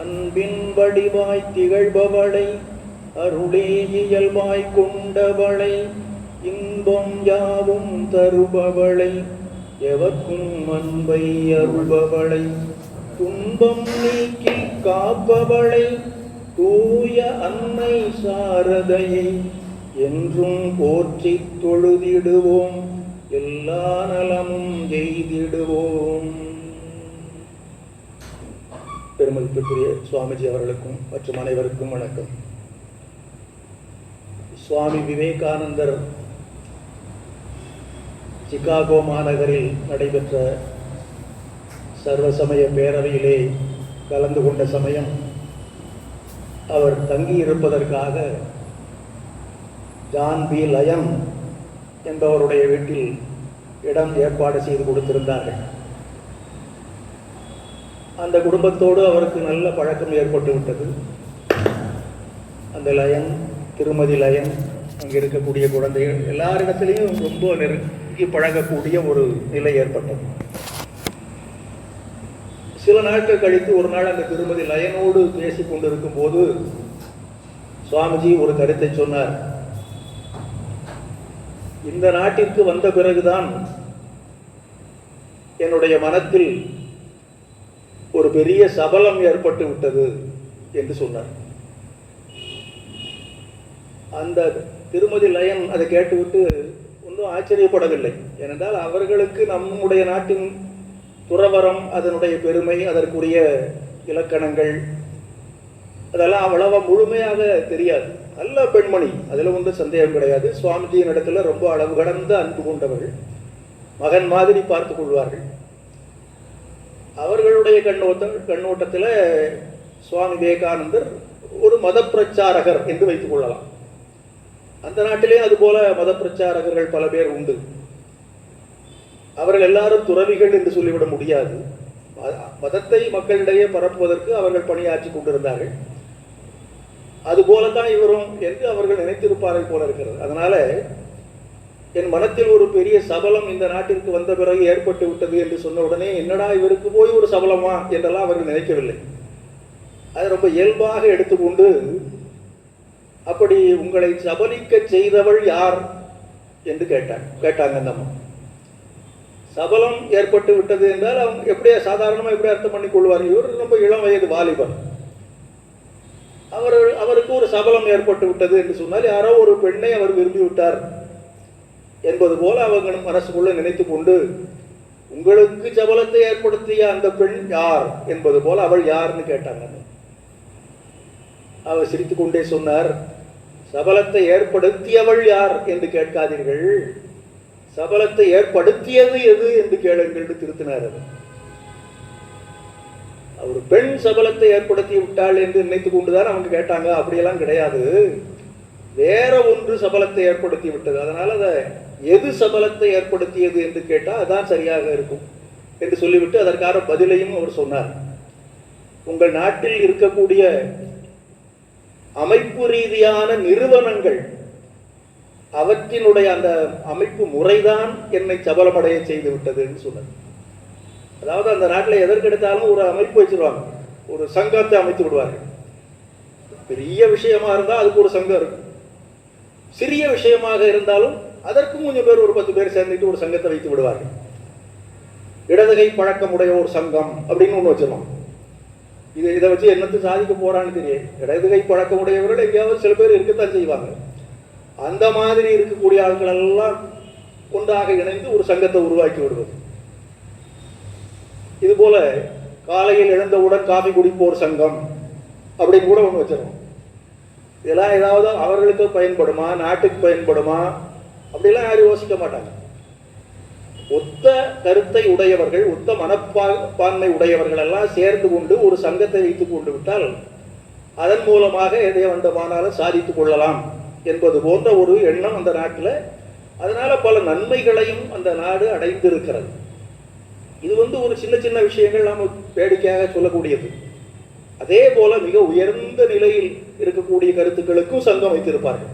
அன்பின் வடிவாய் திகழ்பவளை அருளே இயல்பாய் கொண்டவளை இன்பம் யாவும் தருபவளை எவர்க்கும் அன்பை அருள்பவளை துன்பம் நீக்கி காப்பவளை தூய அன்னை சாரதையை என்றும் போற்றி தொழுதிடுவோம், எல்லா நலமும் எய்திடுவோம். பெருமதிப்பிற்குரிய சுவாமிஜி அவர்களுக்கும் மற்றும் அனைவருக்கும் வணக்கம். சுவாமி விவேகானந்தர் சிகாகோ மாநகரில் நடைபெற்ற சர்வசமய பேரவையிலே கலந்து கொண்ட சமயம் அவர் தங்கியிருப்பதற்காக ஜான் பி லயன் என்பவருடைய வீட்டில் இடம் ஏற்பாடு செய்து கொடுத்திருந்தார்கள். அந்த குடும்பத்தோடு அவருக்கு நல்ல பழக்கம் ஏற்பட்டு விட்டது. அந்த லயன், திருமதி லயன், அங்கே இருக்கக்கூடிய குழந்தைகள் எல்லாரிடத்திலையும் ரொம்ப நெருங்கி பழகக்கூடிய ஒரு நிலை ஏற்பட்டது. சில நாட்கள் கழித்து ஒரு நாள் அந்த திருமதி லயனோடு பேசி கொண்டிருக்கும் போது சுவாமிஜி ஒரு கருத்தை சொன்னார். இந்த நாட்டிற்கு வந்த பிறகுதான் என்னுடைய மனத்தில் ஒரு பெரிய சபலம் ஏற்பட்டு விட்டது என்று சொன்னார். அந்த திருமதி லயன் அதை கேட்டுவிட்டு ஒன்றும் ஆச்சரியப்படவில்லை. ஏனென்றால் அவர்களுக்கு நம்முடைய நாட்டின் துறவரம், அதனுடைய பெருமை, அதற்குரிய இலக்கணங்கள் அதெல்லாம் அவ்வளவா முழுமையாக தெரியாது. நல்ல பெண்மணி, அதில் ஒன்றும் சந்தேகம் கிடையாது. சுவாமிஜியின் இடத்துல ரொம்ப அளவு கடந்த அன்பு கொண்டவர்கள், மகன் மாதிரி பார்த்து கொள்வார்கள். அவர்களுடைய கண்ணோட்டத்தில் சுவாமி விவேகானந்தர் ஒரு மத பிரச்சாரகர் என்று வைத்துக் கொள்ளலாம். அந்த நாட்டிலே அதுபோல மத பிரச்சாரகர்கள் பல பேர் உண்டு. அவர்கள் எல்லாரும் துறவிகள் என்று சொல்லிவிட முடியாது. மதத்தை மக்களிடையே பரப்புவதற்கு அவர்கள் பணியாற்றி கொண்டிருந்தார்கள். அதுபோலதான் இவரும் என்று அவர்கள் நினைத்திருப்பார்கள் போல இருக்கிறது. அதனால என் மனத்தில் ஒரு பெரிய சபலம் இந்த நாட்டிற்கு வந்த பிறகு ஏற்பட்டு விட்டது என்று சொன்ன உடனே என்னடா இவருக்கு போய் ஒரு சபலமா என்றெல்லாம் அவர்கள் நினைக்கவில்லை. அதை ரொம்ப இயல்பாக எடுத்துக்கொண்டு, அப்படி உங்களை சபலிக்க செய்தவள் யார் என்று கேட்டாங்க அந்த அம்மா. சபலம் ஏற்பட்டு விட்டது என்றால் அவங்க எப்படியா சாதாரணமாக எப்படி அர்த்தம் பண்ணி கொள்வார்கள். இவர் ரொம்ப இளம் வயது வாலிபர். அவருக்கு ஒரு சபலம் ஏற்பட்டு விட்டது என்று சொன்னால் யாரோ ஒரு பெண்ணை அவர் விரும்பி விட்டார் என்பது போல அவங்க மனசுக்குள்ள நினைத்து கொண்டு, உங்களுக்கு சபலத்தை ஏற்படுத்திய அந்த பெண் யார் என்பது போல அவள் யார்னு கேட்டாங்க. அவர் சிரித்துக் கொண்டே சொன்னார், சபலத்தை ஏற்படுத்தியவள் யார் என்று கேட்காதீர்கள், சபலத்தை ஏற்படுத்தியது எது என்று கேளுங்கள் திருத்தினார். அவர் பெண் சபலத்தை ஏற்படுத்தி விட்டாள் என்று நினைத்துக் கொண்டுதான் அவங்க கேட்டாங்க. அப்படியெல்லாம் கிடையாது, வேற ஒன்று சபலத்தை ஏற்படுத்தி விட்டது. அதனால அதை எது சபலத்தை ஏற்படுத்தியது என்று கேட்டால் அதான் சரியாக இருக்கும் என்று சொல்லிவிட்டு அதற்கான பதிலையும் அவர் சொன்னார். உங்கள் நாட்டில் இருக்கக்கூடிய அமைப்பு ரீதியான நிறுவனங்கள், அவற்றினுடைய அந்த அமைப்பு முறைதான் என்னை சபலமடைய செய்து விட்டது என்று சொன்னார். அதாவது அந்த நாட்டில் எதற்கெடுத்தாலும் ஒரு அமைப்பு வச்சிருவாங்க, ஒரு சங்கத்தை அமைத்து விடுவார்கள். பெரிய விஷயமா இருந்தால் அதுக்கு ஒரு சங்கம் இருக்கும். சிறிய விஷயமாக இருந்தாலும் அதற்கும் கொஞ்சம் பேர், ஒரு 10 பேர் சேர்ந்துட்டு ஒரு சங்கத்தை வைத்து விடுவார்கள். இடதுகை பழக்கமுடைய ஒரு சங்கம் அப்படின்னு ஒன்று வச்சிருவாங்க. இதை வச்சு என்னத்தை சாதிக்க போறான்னு தெரியும். இடதுகை பழக்கமுடையவர்கள் எங்கேயாவது சில பேர் இருக்கத்தான் செய்வாங்க. அந்த மாதிரி இருக்கக்கூடிய ஆட்கள் எல்லாம் ஒன்றாக இணைந்து ஒரு சங்கத்தை உருவாக்கி விடுவது. இது போல காலையில் எழுந்தவுடன் காஃபி குடிப்போர் சங்கம் அப்படின்னு கூட ஒன்று வச்சிருவோம். இதெல்லாம் ஏதாவது அவர்களுக்கு பயன்படுமா, நாட்டுக்கு பயன்படுமா அப்படிலாம் யாரும் யோசிக்க மாட்டாங்க. ஒத்த கருத்தை உடையவர்கள், ஒத்த மனப்பான்மை உடையவர்கள் எல்லாம் சேர்ந்து கொண்டு ஒரு சங்கத்தை வைத்துக் கொண்டு விட்டால் அதன் மூலமாக எதை வேண்டுமானாலும் சாதித்துக் கொள்ளலாம் என்பது போன்ற ஒரு எண்ணம் அந்த நாட்டில். அதனால பல நன்மைகளையும் அந்த நாடு அடைந்திருக்கிறது. இது ஒரு சின்ன சின்ன விஷயங்கள் நாம் வேடிக்கையாக சொல்லக்கூடியது. அதே போல மிக உயர்ந்த நிலையில் இருக்கக்கூடிய கருத்துக்களுக்கும் சங்கம் வைத்திருப்பார்கள்.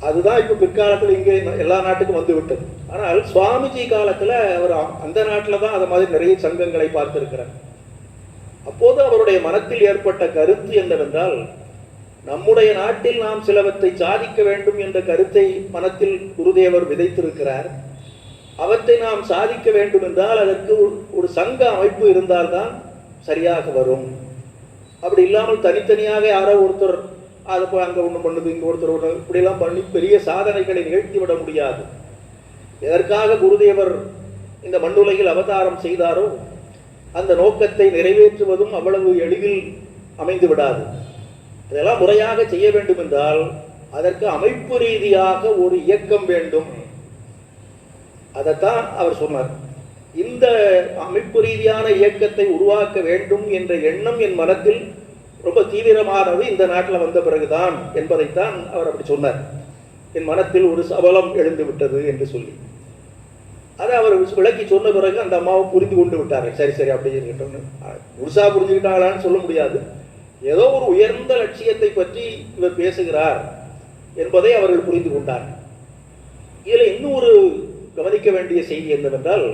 அதுதான் இப்ப பிற்காலத்தில் இங்கே எல்லா நாட்டுக்கும் வந்து விட்டது. ஆனால் சுவாமிஜி காலத்துல அவர் அந்த நாட்டில் தான் அது மாதிரி நிறைய சங்கங்களை பார்த்திருக்கிறார். அப்போது அவருடைய மனத்தில் ஏற்பட்ட கருத்து என்னவென்றால், நம்முடைய நாட்டில் நாம் சிலவற்றை சாதிக்க வேண்டும் என்ற கருத்தை மனத்தில் குருதேவர் விதைத்திருக்கிறார். அவற்றை நாம் சாதிக்க வேண்டும் என்றால் அதற்கு ஒரு சங்க அமைப்பு இருந்தால்தான் சரியாக வரும். அப்படி இல்லாமல் தனித்தனியாக யாரோ ஒருத்தர் அதை போய் அங்கே ஒன்று பண்ணுது, இங்கே ஒருத்தர் ஒன்று, இப்படிலாம் பண்ணி பெரிய சாதனைகளை நிகழ்த்திவிட முடியாது. எதற்காக குருதேவர் இந்த மண்ணுலகில் அவதாரம் செய்தாரோ அந்த நோக்கத்தை நிறைவேற்றுவதும் அவ்வளவு எளிதில் அமைந்து விடாது. இதெல்லாம் முறையாக செய்ய வேண்டும் என்றால் அதற்கு அமைப்பு ரீதியாக ஒரு இயக்கம் வேண்டும். அதைத்தான் அவர் சொன்னார். இந்த அமைப்பு ரீதியான இயக்கத்தை உருவாக்க வேண்டும் என்ற எண்ணம் என் மனத்தில் ரொம்ப தீவிரமானது இந்த நாட்டில் வந்த பிறகுதான் என்பதைத்தான் அவர் அப்படி சொன்னார். என் மனத்தில் ஒரு சபலம் எழுந்து விட்டது என்று சொல்லி அதை அவர் விளக்கி சொன்ன பிறகு அந்த அம்மாவை புரிந்து கொண்டு விட்டார்கள். சரி சரி அப்படி இருக்கட்டும், முழுசா புரிஞ்சுக்கிட்டாங்களான்னு சொல்ல முடியாது. ஏதோ ஒரு உயர்ந்த லட்சியத்தை பற்றி இவர் பேசுகிறார் என்பதை அவர்கள் புரிந்து கொண்டார். இதில் இன்னும் ஒரு கவனிக்க வேண்டிய செய்தி என்னவென்றால்,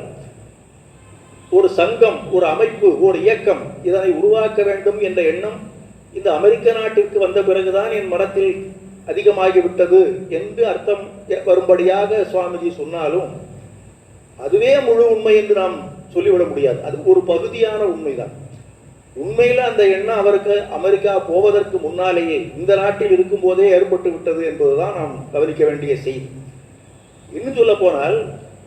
ஒரு சங்கம், ஒரு அமைப்பு, ஒரு இயக்கம் இதனை உருவாக்க வேண்டும் என்ற எண்ணம் இந்த அமெரிக்க நாட்டிற்கு வந்த பிறகுதான் என் மனத்தில் அதிகமாகிவிட்டது என்று அர்த்தம் வரும்படியாக சுவாமிஜி சொன்னாலும் அதுவே முழு உண்மை என்று நாம் சொல்லிவிட முடியாது. அது ஒரு பகுதியான உண்மைதான். உண்மையில் அந்த எண்ணம் அவருக்கு அமெரிக்கா போவதற்கு முன்னாலேயே இந்த நாட்டில் இருக்கும் போதே ஏற்பட்டு விட்டது என்பதுதான் நாம் கவனிக்க வேண்டிய செய்தி. இன்னும் சொல்ல போனால்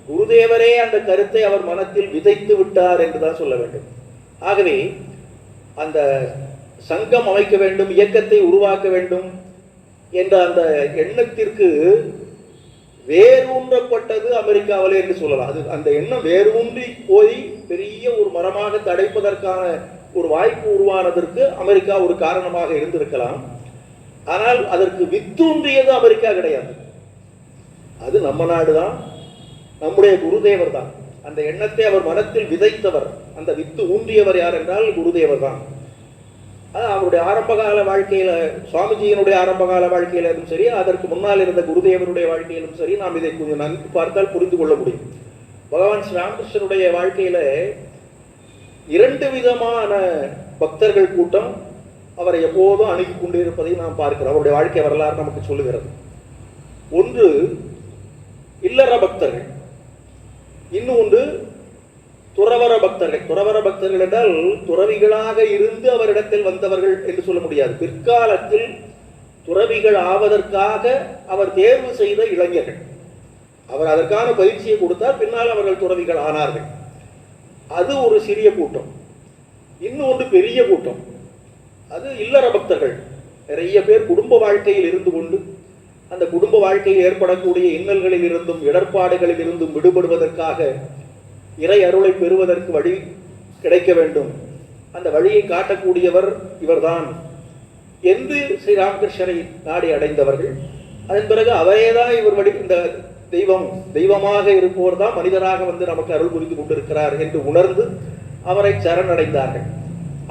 குருதேவரே அந்த கருத்தை அவர் மனத்தில் விதைத்து விட்டார் என்றுதான் சொல்ல வேண்டும். ஆகவே அந்த சங்கம் அமைக்க வேண்டும், இயக்கத்தை உருவாக்க வேண்டும் என்ற அந்த எண்ணத்திற்கு வேரூன்றப்பட்டது அமெரிக்காவிலே என்று சொல்லலாம். அது அந்த எண்ணம் வேரூன்றி போய் பெரிய ஒரு மரமாக தடைப்பதற்கான ஒரு வாய்ப்பு உருவானதற்கு அமெரிக்கா ஒரு காரணமாக இருந்திருக்கலாம். ஆனால் அதற்கு வித்தூன்றியது அமெரிக்கா கிடையாது, அது நம்ம நாடு தான், நம்முடைய குருதேவர் தான். அந்த எண்ணத்தை அவர் மனத்தில் விதைத்தவர், அந்த வித்து ஊன்றியவர் யார் என்றால் குருதேவர் தான். அவருடைய ஆரம்பகால வாழ்க்கையில, சுவாமிஜியினுடைய ஆரம்பகால வாழ்க்கையிலும் சரி, அதற்கு முன்னால் இருந்த குருதேவருடைய வாழ்க்கையிலும் சரி, நாம் இதை கொஞ்சம் நன்கு பார்த்தால் புரிந்து கொள்ள முடியும். பகவான் ஸ்ரீராமகிருஷ்ணனுடைய வாழ்க்கையில 2 விதமான பக்தர்கள் கூட்டம் அவரை எப்போதும் அணுகி கொண்டு இருப்பதை நாம் பார்க்கிறோம். அவருடைய வாழ்க்கை வரலாறு நமக்கு சொல்லுகிறது. ஒன்று இல்லற பக்தர்கள், இன்னும் ஒன்று துறவர பக்தர்கள். துறவர பக்தர்கள் என்றால் துறவிகளாக இருந்து அவரிடத்தில் வந்தவர்கள் என்று சொல்ல முடியாது. பிற்காலத்தில் துறவிகள் ஆவதற்காக அவர் தேர்வு செய்த இளைஞர்கள். அவர் அதற்கான பயிற்சியை கொடுத்தார், பின்னால் அவர்கள் துறவிகள் ஆனார்கள். அது ஒரு சிறிய கூட்டம். இன்னும் ஒன்று பெரிய கூட்டம், அது இல்லற பக்தர்கள். நிறைய பேர் குடும்ப வாழ்க்கையில் இருந்து கொண்டு அந்த குடும்ப வாழ்க்கையில் ஏற்படக்கூடிய இன்னல்களில் இருந்தும் இடர்பாடுகளில் இருந்தும் விடுபடுவதற்காக இறை அருளை பெறுவதற்கு வழி கிடைக்க வேண்டும், அந்த வழியை காட்டக்கூடியவர் இவர்தான் என்று ஸ்ரீராமகிருஷ்ணரை நாடி அடைந்தவர்கள். அதன் பிறகு அவரேதான் இவர் வழி, இந்த தெய்வமாக இருப்பவர் தான் மனிதராக வந்து நமக்கு அருள் புரிந்து கொண்டிருக்கிறார் என்று உணர்ந்து அவரை சரணடைந்தார்கள்.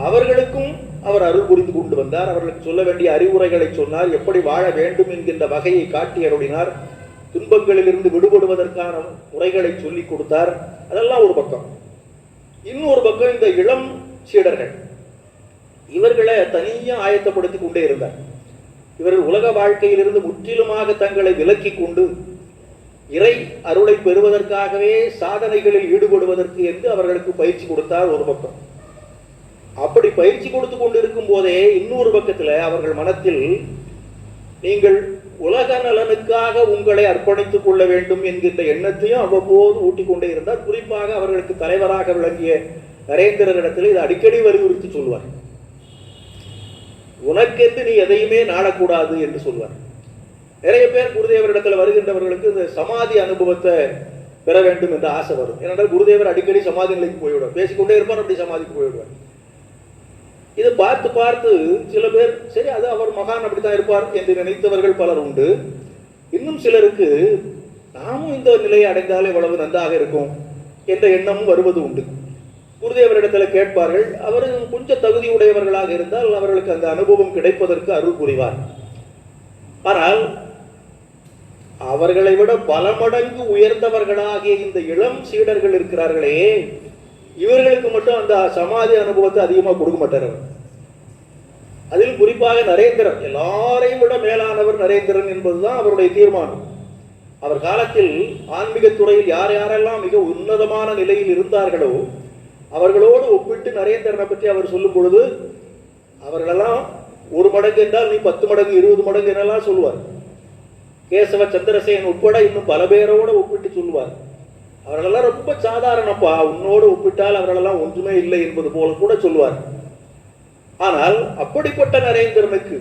அவர்களுக்கும் அவர் அருள் புரிந்து கொண்டு வந்தார். அவர்களுக்கு சொல்ல வேண்டிய அறிவுரைகளை சொன்னார், எப்படி வாழ வேண்டும் என்கின்ற வகையை காட்டி அருளினார், துன்பங்களிலிருந்து விடுபடுவதற்கான முறைகளை சொல்லிக் கொடுத்தார். அதெல்லாம் ஒரு பக்கம். இன்னொரு பக்கம் இந்த இளம் சீடர்கள், இவர்களை தனியாக ஆயத்தப்படுத்தி கொண்டே இருந்தார். இவர்கள் உலக வாழ்க்கையிலிருந்து முற்றிலுமாக தங்களை விலக்கி கொண்டு இறை அருளை பெறுவதற்காகவே சாதனைகளில் ஈடுபடுவதற்கு என்று அவர்களுக்கு பயிற்சி கொடுத்தார் ஒரு பக்கம். அப்படி பயிற்சி கொடுத்து கொண்டிருக்கும் போதே இன்னொரு பக்கத்தில் அவர்கள் மனத்தில் நீங்கள் உலக நலனுக்காக உங்களை அர்ப்பணித்துக் கொள்ள வேண்டும் என்கின்ற எண்ணத்தையும் அவ்வப்போது ஊட்டிக்கொண்டே இருந்தார். குறிப்பாக அவர்களுக்கு தலைவராக விளங்கிய நரேந்திரரிடத்தில் இது அடிக்கடி வலியுறுத்தி சொல்வார். உனக்கென்று நீ எதையுமே நாடக்கூடாது என்று சொல்வார். நிறைய பேர் குருதேவரிடத்தில் வருகின்றவர்களுக்கு இந்த சமாதி அனுபவத்தை பெற வேண்டும் என்ற ஆசை வரும். ஏனென்றால் குருதேவர் அடிக்கடி சமாதி நிலைக்கு போய்விடுவார், பேசிக்கொண்டே இருப்பார், அப்படி சமாதிக்கு போய்விடுவார். இதை பார்த்து பார்த்து சில பேர் சரி அது அவர் மகான் அப்படித்தான் இருப்பார் என்று நினைத்தவர்கள் பலர் உண்டு. இன்னும் சிலருக்கு நாமும் இந்த நிலையை அடைந்தாலே எவ்வளவு நன்றாக இருக்கும் என்ற எண்ணமும் வருவது உண்டு. குருதேவரிடத்தில் கேட்பார்கள், அவர் கொஞ்சம் தகுதி உடையவர்களாக இருந்தால் அவர்களுக்கு அந்த அனுபவம் கிடைப்பதற்கு அருள் புரிவார். ஆனால் அவர்களை விட பல மடங்கு உயர்ந்தவர்களாகிய இந்த இளம் சீடர்கள் இருக்கிறார்களே, இவர்களுக்கு மட்டும் அந்த சமாதி அனுபவத்தை அதிகமாக கொடுக்க மாட்டார் அவர். அதில் குறிப்பாக நரேந்திரன், எல்லாரையும் விட மேலானவர் நரேந்திரன் என்பதுதான் அவருடைய தீர்மானம். அவர் காலத்தில் ஆன்மீக துறையில் யார் யாரெல்லாம் மிக உன்னதமான நிலையில் இருந்தார்களோ அவர்களோடு ஒப்பிட்டு நரேந்திரனை பற்றி அவர் சொல்லும் பொழுது அவர்களெல்லாம் 1 மடங்கு என்றால் நீ 10 மடங்கு 20 மடங்கு என்றெல்லாம் சொல்லுவார். கேசவ சந்திரசேன் உட்பட இன்னும் பல பேரோடு ஒப்பிட்டு சொல்லுவார். அவர்களெல்லாம் ரொம்ப சாதாரணப்பா, உன்னோடு ஒப்பிட்டால் அவர்களெல்லாம் ஒன்றுமே இல்லை என்பது போல கூட சொல்லுவார். ஆனால் அப்படிப்பட்ட நரேந்திரனுக்கு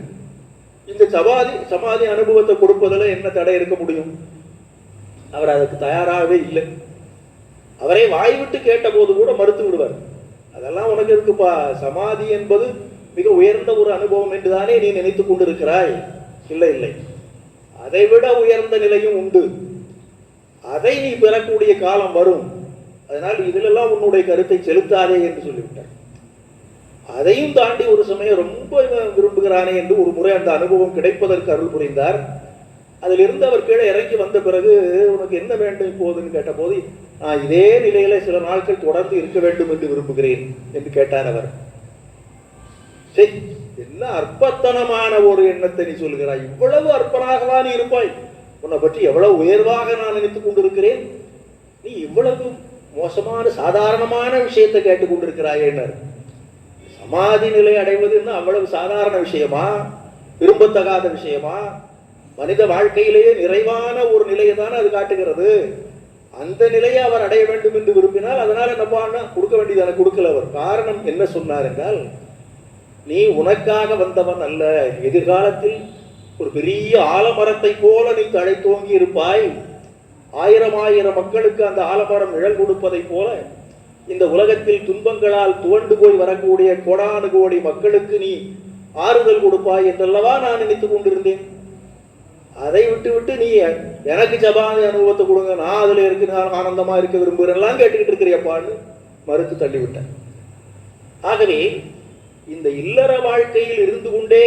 இந்த சமாதி அனுபவத்தை கொடுப்பதில் என்ன தடை இருக்க முடியும்? அவர் அதுக்கு தயாராகவே இல்லை. அவரை வாய்விட்டு கேட்ட போது கூட மறுத்து விடுவார். அதெல்லாம் உனக்கு இருக்குப்பா, சமாதி என்பது மிக உயர்ந்த ஒரு அனுபவம் என்றுதானே நீ நினைத்துக் கொண்டிருக்கிறாய். இல்லை இல்லை, அதை விட உயர்ந்த நிலையும் உண்டு. அதை நீ பெறக்கூடிய காலம் வரும். அதனால் இதிலெல்லாம் உன்னுடைய கருத்தை செலுத்தாதே என்று சொல்லிவிட்டார். அதையும் தாண்டி ஒரு சமயம் ரொம்ப விரும்புகிறானே என்று ஒரு முறை அந்த அனுபவம் கிடைப்பதற்கு அருள் புரிந்தார். அதிலிருந்து அவர் கீழே இறங்கி வந்த பிறகு உனக்கு என்ன வேண்டும் இப்போதுன்னு கேட்டபோது நான் இதே நிலையில சில நாட்கள் தொடர்ந்து இருக்க வேண்டும் என்று விரும்புகிறேன் என்று கேட்டார் அவர். சரி, என்ன அற்பத்தனமான ஒரு எண்ணத்தை நீ சொல்கிறாய், இவ்வளவு அற்பனாகவா நீ இருப்பாய், உன்னை பற்றி எவ்வளவு உயர்வாக நான் நினைத்துக் கொண்டிருக்கிறேன், நீ இவ்வளவு மோசமான சாதாரணமான விஷயத்தை கேட்டுக் கொண்டிருக்கிறாய். சமாதி நிலை அடைவதுன்னு அவ்வளவு சாதாரண விஷயமா, விரும்பத்தகாத விஷயமா? மனித வாழ்க்கையிலேயே நிறைவான ஒரு நிலையை தானே அது காட்டுகிறது. அந்த நிலையை அவர் அடைய வேண்டும் என்று விரும்பினால் அதனால என்னப்பான்னா கொடுக்க வேண்டியதான கொடுக்கல. அவர் காரணம் என்ன சொன்னார் என்றால், நீ உனக்காக வந்தவன் அல்ல, எதிர்காலத்தில் ஒரு பெரிய ஆலமரத்தை போல நீ தழைத்தோங்கி இருப்பாய். 1000 மக்களுக்கு அந்த ஆலமரம் நிழல் கொடுப்பதை போல இந்த உலகத்தில் துன்பங்களால் துவண்டு போய் வரக்கூடிய கோடானு கோடி மக்களுக்கு நீ ஆறுதல் கொடுப்பாய் என்றல்லவா நான் நினைத்துக் கொண்டிருந்தேன். அதை விட்டு நீ எனக்கு சமாதி அனுபவத்தை கொடுங்க, நான் அதுல இருக்கு, நான் ஆனந்தமா இருக்க விரும்புகிறேன்லாம் கேட்டுக்கிட்டு இருக்கிறியப்பான்னு மறுத்து தள்ளிவிட்டேன். ஆகவே இந்த இல்லற வாழ்க்கையில் இருந்து கொண்டே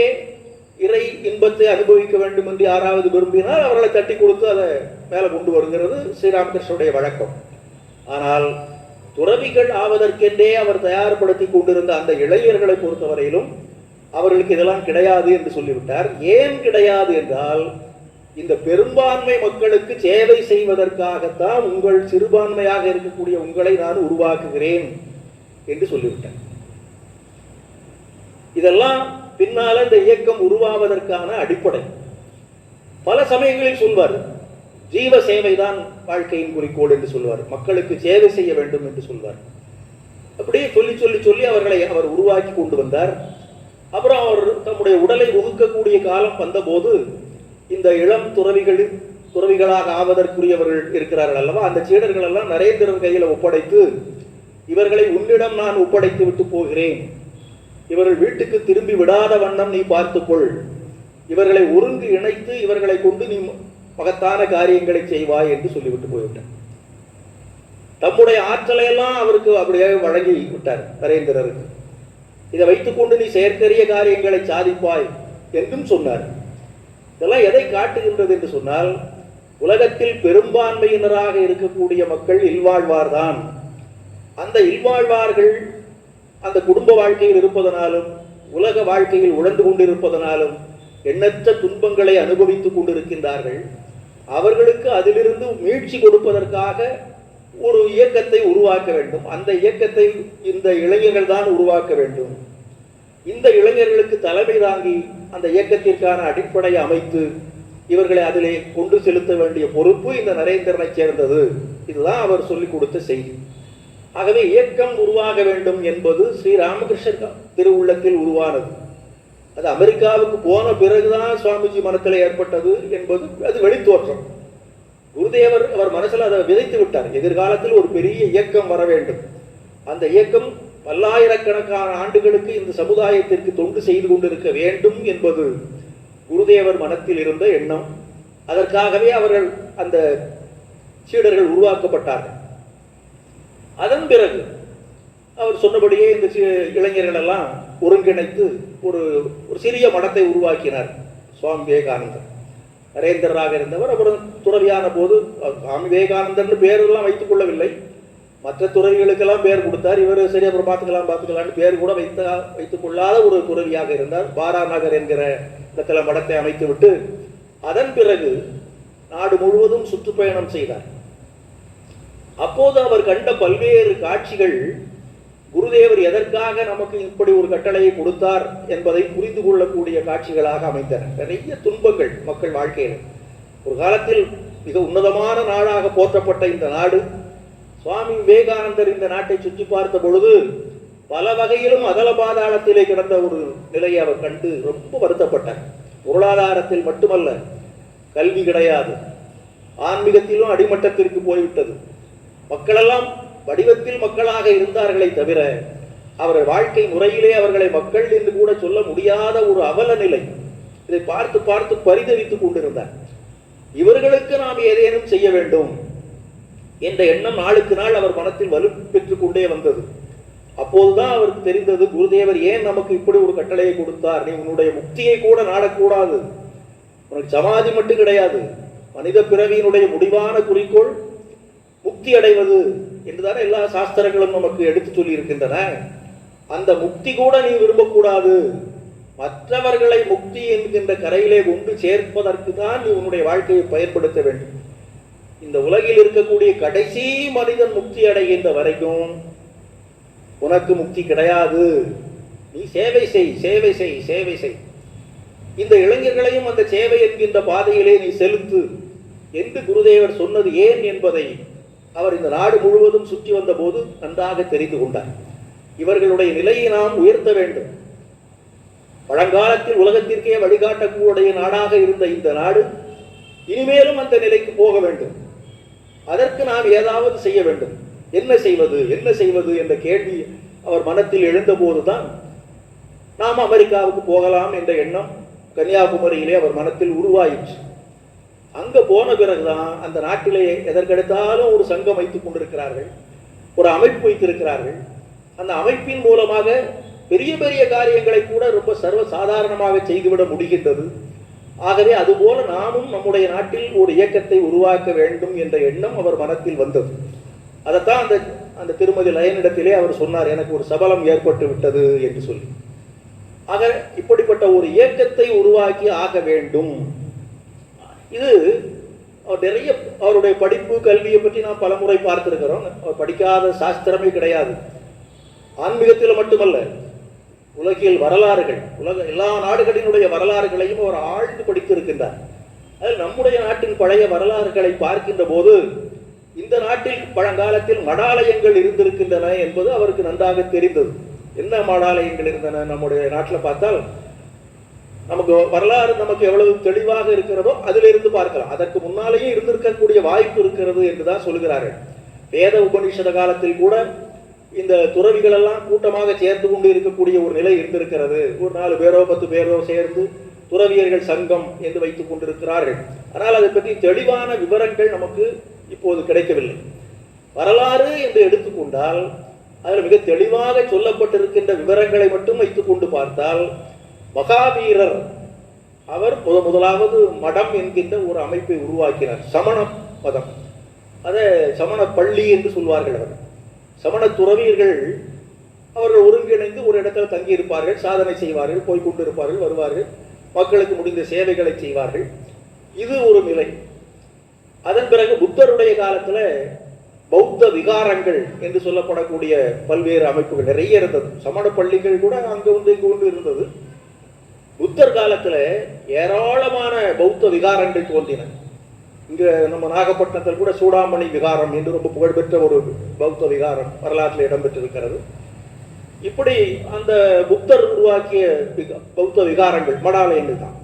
இறை இன்பத்தை அனுபவிக்க வேண்டும் என்று யாராவது விரும்பினால் அவர்களை தட்டி கொடுத்து அதை மேலே கொண்டு வருகிறது ஸ்ரீராமகிருஷ்ணனுடைய வழக்கம். ஆனால் துறவிகள் ஆவதற்கென்றே அவர் தயார்படுத்தி கொண்டிருந்த அந்த இளைஞர்களை பொறுத்தவரையிலும் அவர்களுக்கு இதெல்லாம் கிடையாது என்று சொல்லிவிட்டார். ஏன் கிடையாது என்றால், இந்த பெரும்பான்மை மக்களுக்கு சேவை செய்வதற்காகத்தான் உங்கள் சிறுபான்மையாக இருக்கக்கூடிய உங்களை நான் உருவாக்குகிறேன் என்று சொல்லிவிட்டார். இதெல்லாம் பின்னால இந்த இயக்கம் உருவாவதற்கான அடிப்படை. பல சமயங்களில் சொல்வார், ஜீவ சேவைதான் வாழ்க்கையின் குறிக்கோள் என்று சொல்வார், மக்களுக்கு சேவை செய்ய வேண்டும் என்று சொல்வார். அப்படியே சொல்லி சொல்லி சொல்லி அவர்களை அவர் உருவாக்கி கொண்டு வந்தார். அப்புறம் அவர் தம்முடைய உடலை ஒதுக்கக்கூடிய காலம் வந்தபோது இந்த இளம் துறவிகளாக ஆவதற்குரியவர்கள் இருக்கிறார்கள் அல்லவா, அந்த சீடர்கள் எல்லாம் நரேந்திரன் கையில் ஒப்படைத்து, இவர்களை உன்னிடம் நான் ஒப்படைத்து விட்டு போகிறேன், இவர்கள் வீட்டுக்கு திரும்பி விடாத வண்ணம் நீ பார்த்துக்கொள், இவர்களை ஒருங்கு இணைத்து இவர்களை கொண்டு நீ மகத்தான காரியங்களை செய்வாய் என்று சொல்லிவிட்டு போய்விட்டார். தம்முடைய ஆற்றலை எல்லாம் அவருக்கு அப்படியே வழங்கி விட்டார் நரேந்திரருக்கு. இதை வைத்துக்கொண்டு நீ செயற்கரிய காரியங்களை சாதிப்பாய் என்றும் சொன்னார். இதெல்லாம் எதை காட்டுகின்றது என்று சொன்னால், உலகத்தில் பெரும்பான்மையினராக இருக்கக்கூடிய மக்கள் இல்வாழ்வார்தான். அந்த இல்வாழ்வார்கள் அந்த குடும்ப வாழ்க்கையில் இருப்பதனாலும் உலக வாழ்க்கையில் உழந்து கொண்டிருப்பதனாலும் எண்ணற்ற துன்பங்களை அனுபவித்துக் கொண்டிருக்கின்றார்கள். அவர்களுக்கு அதிலிருந்து மீட்சி கொடுப்பதற்காக ஒரு இயக்கத்தை உருவாக்க வேண்டும். அந்த இயக்கத்தை இந்த இளைஞர்கள் தான் உருவாக்க வேண்டும். இந்த இளைஞர்களுக்கு தலைமை தாங்கி அந்த இயக்கத்திற்கான அடிப்படையை அமைத்து இவர்களை அதிலே கொண்டு செலுத்த வேண்டிய பொறுப்பு இந்த நரேந்திரனை சேர்ந்தது. இதுதான் அவர் சொல்லிக் கொடுத்த செய்தி. ஆகவே இயக்கம் உருவாக வேண்டும் என்பது ஸ்ரீராமகிருஷ்ணர் திருவுள்ளத்தில் உருவானது. அது அமெரிக்காவுக்கு போன பிறகுதான் சுவாமிஜி மனத்தில் ஏற்பட்டது என்பது அது வெளித்தோற்றம். குருதேவர் அவர் மனசில் அதை விதைத்து விட்டார். எதிர்காலத்தில் ஒரு பெரிய இயக்கம் வர வேண்டும், அந்த இயக்கம் பல்லாயிரக்கணக்கான ஆண்டுகளுக்கு இந்த சமுதாயத்திற்கு தொண்டு செய்து கொண்டிருக்க வேண்டும் என்பது குருதேவர் மனத்தில் இருந்த எண்ணம். அதற்காகவே அவர்கள் அந்த சீடர்கள் உருவாக்கப்பட்டார்கள். அதன் பிறகு அவர் சொன்னபடியே இந்த இளைஞர்கள் எல்லாம் ஒருங்கிணைத்து ஒரு சிறிய மடத்தை உருவாக்கினார் சுவாமி விவேகானந்தர். நரேந்திரராக இருந்தவர் அப்புறம் துறவியான போது சுவாமி விவேகானந்தர் பேரெல்லாம் வைத்துக் கொள்ளவில்லை. மற்ற துறவிகளுக்கெல்லாம் பேர் கொடுத்தார். இவர் சரி அப்புறம் பார்த்துக்கலான்னு பேர் கூட வைத்துக் கொள்ளாத ஒரு துறவியாக இருந்தார். பாராநகர் என்கிற இடத்துல மடத்தை அமைத்து விட்டு அதன் பிறகு நாடு முழுவதும் சுற்றுப்பயணம் செய்தார். அப்போது அவர் கண்ட பல்வேறு காட்சிகள் குருதேவர் எதற்காக நமக்கு இப்படி ஒரு கட்டளையை கொடுத்தார் என்பதை புரிந்து கொள்ளக்கூடிய காட்சிகளாக அமைந்தன. நிறைய துன்பங்கள் மக்கள் வாழ்க்கையில். ஒரு காலத்தில் மிக உன்னதமான நாடாக போற்றப்பட்ட இந்த நாடு, சுவாமி விவேகானந்தர் இந்த நாட்டை சுற்றி பார்த்த பொழுது பல வகையிலும் அதல பாதாளத்திலே கிடந்த ஒரு நிலையை அவர் கண்டு ரொம்ப வருத்தப்பட்டார். பொருளாதாரத்தில் மட்டுமல்ல, கல்வி கிடையாது, ஆன்மீகத்திலும் அடிமட்டத்திற்கு போய்விட்டது. மக்களெல்லாம் வடிவத்தில் மக்களாக இருந்தார்களே தவிர அவர்கள் வாழ்க்கை முறையிலே அவர்களை மக்கள் என்று கூட சொல்ல முடியாத ஒரு அவல நிலை. இதை பார்த்து பார்த்து பரிதவித்துக் கொண்டிருந்தார். இவர்களுக்கு நாம் ஏதேனும் செய்ய வேண்டும் என்ற எண்ணம் நாளுக்கு நாள் அவர் மனத்தில் வலு பெற்றுக் கொண்டே வந்தது. அப்போதுதான் அவருக்கு தெரிந்தது, குருதேவர் ஏன் நமக்கு இப்படி ஒரு கட்டளையை கொடுத்தார். நீ உன்னுடைய முக்தியை கூட நாடக்கூடாது, உனக்கு சமாதி மட்டும் கிடையாது, மனித பிறவியினுடைய முடிவான குறிக்கோள் முக்தி அடைவது என்றுதானே எல்லா சாஸ்திரங்களும் நமக்கு எடுத்து சொல்லி இருக்கின்றன. அந்த முக்தி கூட நீ விரும்பக்கூடாது, மற்றவர்களை முக்தி என்கின்ற கரையிலே கொண்டு சேர்ப்பதற்கு தான் நீ உன்னுடைய வாழ்க்கையை பயன்படுத்த வேண்டும். இந்த உலகில் இருக்கக்கூடிய கடைசி மனிதன் முக்தி அடைகின்ற வரைக்கும் உனக்கு முக்தி கிடையாது. நீ சேவை செய், சேவை செய், சேவை செய். இந்த இளைஞர்களையும் அந்த சேவை என்கின்ற பாதையிலே நீ செலுத்து என்று குருதேவர் சொன்னது ஏன் என்பதை அவர் இந்த நாடு முழுவதும் சுற்றி வந்த போது நன்றாக தெரிந்து கொண்டார். இவர்களுடைய நிலையை நாம் உயர்த்த வேண்டும். பழங்காலத்தில் உலகத்திற்கே வழிகாட்டக்கூடிய நாடாக இருந்த இந்த நாடு இனிமேலும் அந்த நிலைக்கு போக வேண்டும். அதற்கு நாம் ஏதாவது செய்ய வேண்டும். என்ன செய்வது, என்ன செய்வது என்ற கேள்வி அவர் மனத்தில் எழுந்த போதுதான் நாம் அமெரிக்காவுக்கு போகலாம் என்ற எண்ணம் கன்னியாகுமரியிலே அவர் மனத்தில் உருவாயிற்று. அங்க போன பிறகுதான் அந்த நாட்டிலே எதற்கெடுத்தாலும் ஒரு சங்கம் வைத்துக் கொண்டிருக்கிறார்கள், ஒரு அமைப்பு வைத்திருக்கிறார்கள். அந்த அமைப்பின் மூலமாக பெரிய பெரிய காரியங்களை கூட ரொம்ப சர்வ சாதாரணமாக செய்துவிட முடிகின்றது. ஆகவே அதுபோல நாமும் நம்முடைய நாட்டில் ஒரு இயக்கத்தை உருவாக்க வேண்டும் என்ற எண்ணம் அவர் மனத்தில் வந்தது. அதைத்தான் அந்த திருமதி லயனிடத்திலே அவர் சொன்னார், எனக்கு ஒரு சபலம் ஏற்பட்டு விட்டது என்று சொல்லி. ஆக இப்படிப்பட்ட ஒரு இயக்கத்தை உருவாக்கி ஆக வேண்டும். இது நிறைய அவருடைய படிப்பு கல்வியை பற்றி நாம் பலமுறை பார்த்திருக்கிறோம். அவர் படிக்காத சாஸ்திரமே கிடையாது. ஆன்மீகத்தில் மட்டுமல்ல, உலகியல் வரலாறுகள், எல்லா நாடுகளினுடைய வரலாறுகளையும் அவர் ஆழ்ந்து படித்திருக்கின்றார். அதில் நம்முடைய நாட்டின் பழைய வரலாறுகளை பார்க்கின்ற போது இந்த நாட்டில் பழங்காலத்தில் மடாலயங்கள் இருந்திருக்கின்றன என்பது அவருக்கு நன்றாக தெரிந்தது. என்ன மடாலயங்கள் இருந்தன நம்முடைய நாட்டில் பார்த்தால் நமக்கு வரலாறு நமக்கு எவ்வளவு தெளிவாக இருக்கிறதோ அதிலிருந்து பார்க்கலாம். அதற்கு முன்னாலேயே இருந்திருக்கக்கூடிய வாய்ப்பு இருக்கிறது என்றுதான் சொல்கிறார்கள். வேத உபநிஷத காலத்தில் கூட இந்த துறவிகள் எல்லாம் கூட்டமாக சேர்ந்து கொண்டு இருக்கக்கூடிய ஒரு நிலை இருந்திருக்கிறது. ஒரு 4 பேரோ 10 பேரோ சேர்ந்து துறவியர்கள் சங்கம் என்று வைத்துக் கொண்டிருக்கிறார்கள். ஆனால் அதை பற்றி தெளிவான விவரங்கள் நமக்கு இப்போது கிடைக்கவில்லை. வரலாறு என்று எடுத்துக்கொண்டால் அதில் மிக தெளிவாக சொல்லப்பட்டிருக்கின்ற விவரங்களை மட்டும் வைத்துக் கொண்டு பார்த்தால், மகாவீரர் அவர் முதலாவது மடம் என்கின்ற ஒரு அமைப்பை உருவாக்கினார். சமண மதம், அதை சமண பள்ளி என்று சொல்வார்கள். அவர் சமண துறவியர்கள் அவர்கள் ஒருங்கிணைந்து ஒரு இடத்தில் தங்கியிருப்பார்கள், சாதனை செய்வார்கள், போய்கொண்டிருப்பார்கள், வருவார்கள், மக்களுக்கு முடிந்த சேவைகளை செய்வார்கள். இது ஒரு நிலை. அதன் பிறகு புத்தருடைய காலத்தில் பௌத்த விகாரங்கள் என்று சொல்லப்படக்கூடிய பல்வேறு அமைப்புகள் நிறைய இருந்தது. சமண பள்ளிகள் கூட அங்கே வந்து இங்கு ஒன்று இருந்தது. புத்தர் காலத்தில் ஏராளமான பௌத்த விகாரங்கள் தோன்றின. இங்கே நம்ம நாகப்பட்டினத்தில் கூட சூடாமணி விகாரம் என்று ரொம்ப புகழ்பெற்ற ஒரு பௌத்த விகாரம் வரலாற்றில் இடம்பெற்றிருக்கிறது. இப்படி அந்த புத்தர் உருவாக்கிய பௌத்த விகாரங்கள் மடாலயங்கள் தான்.